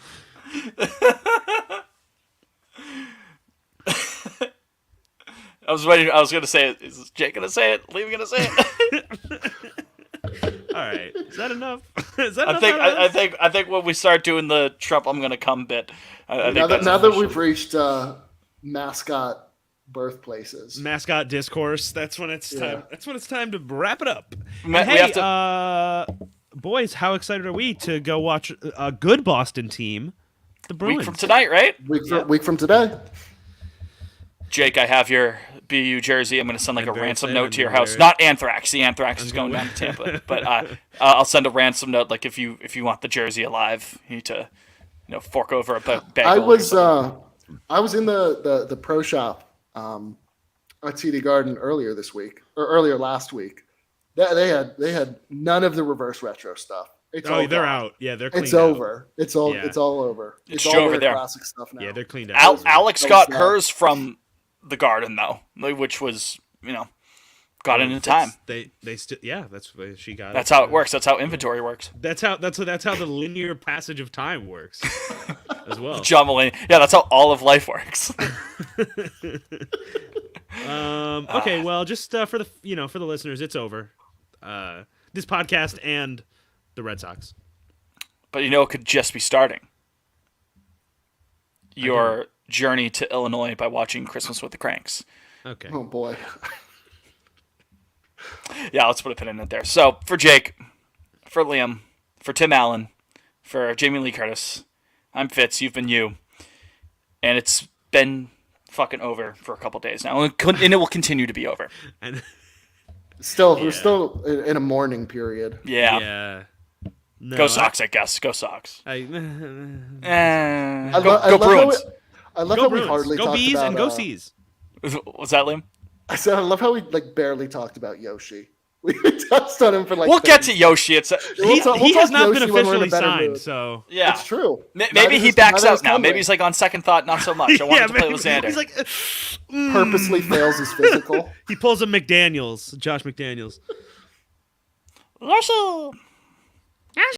I was waiting. I was gonna say it. Is Jake gonna say it? Lee gonna say it? All right, is that enough? Is that enough? I think when we start doing the Trump, I'm gonna come bit. I think Now that we've reached mascot birthplaces. mascot discourse. That's when it's time. Yeah. That's when it's time to wrap it up. We And have hey, boys, how excited are we to go watch a good Boston team, the Bruins? week from tonight, right? Week from today. Jake, I have your BU jersey. I'm going to send like I'm a very ransom excited. note to your I'm house. very- Not anthrax. The anthrax is going down to Tampa. But I'll send a ransom note. Like if you want the jersey alive, you need to fork over a bagel. I or something. was in the pro shop at TD Garden earlier last week. They had none of the reverse retro stuff. It's all they're gone. out. Yeah, they're cleaned It's out. over. It's all Yeah. it's all over. It's all Joever their there. classic stuff now. Yeah, they're cleaned out. Alex that got was, hers from the Garden though, which was got in time. They still that's where she got. That's how it works. That's how inventory works. That's how the linear passage of time works, as well. John Mulaney. Yeah, that's how all of life works. Okay, well, just for the for the listeners, it's over. This podcast and the Red Sox. But it could just be starting. Your journey to Illinois by watching Christmas with the Cranks. Okay. Oh boy. Yeah, let's put a pin in it there. So, for Jake, for Liam, for Tim Allen, for Jamie Lee Curtis, I'm Fitz, you've been you. And it's been fucking over for a couple days now. And it will continue to be over. And We're still in a mourning period. Yeah. yeah. No, Go Sox, I guess. Go Sox. I Go love Bruins. I love go how we Bruins. hardly Go talked Bees about, and go C's. Was that Liam? I said I love how we barely talked about Yoshi. We touched on him for We'll get to Yoshi. It's He has not been Yoshi when we're in a officially better signed, mood. so yeah. It's true. Maybe he backs out now. Maybe he's like on second thought, not so much. I wanted to play with Xander. He's like, Purposely fails his physical. he pulls a McDaniels, Josh McDaniels. Russell.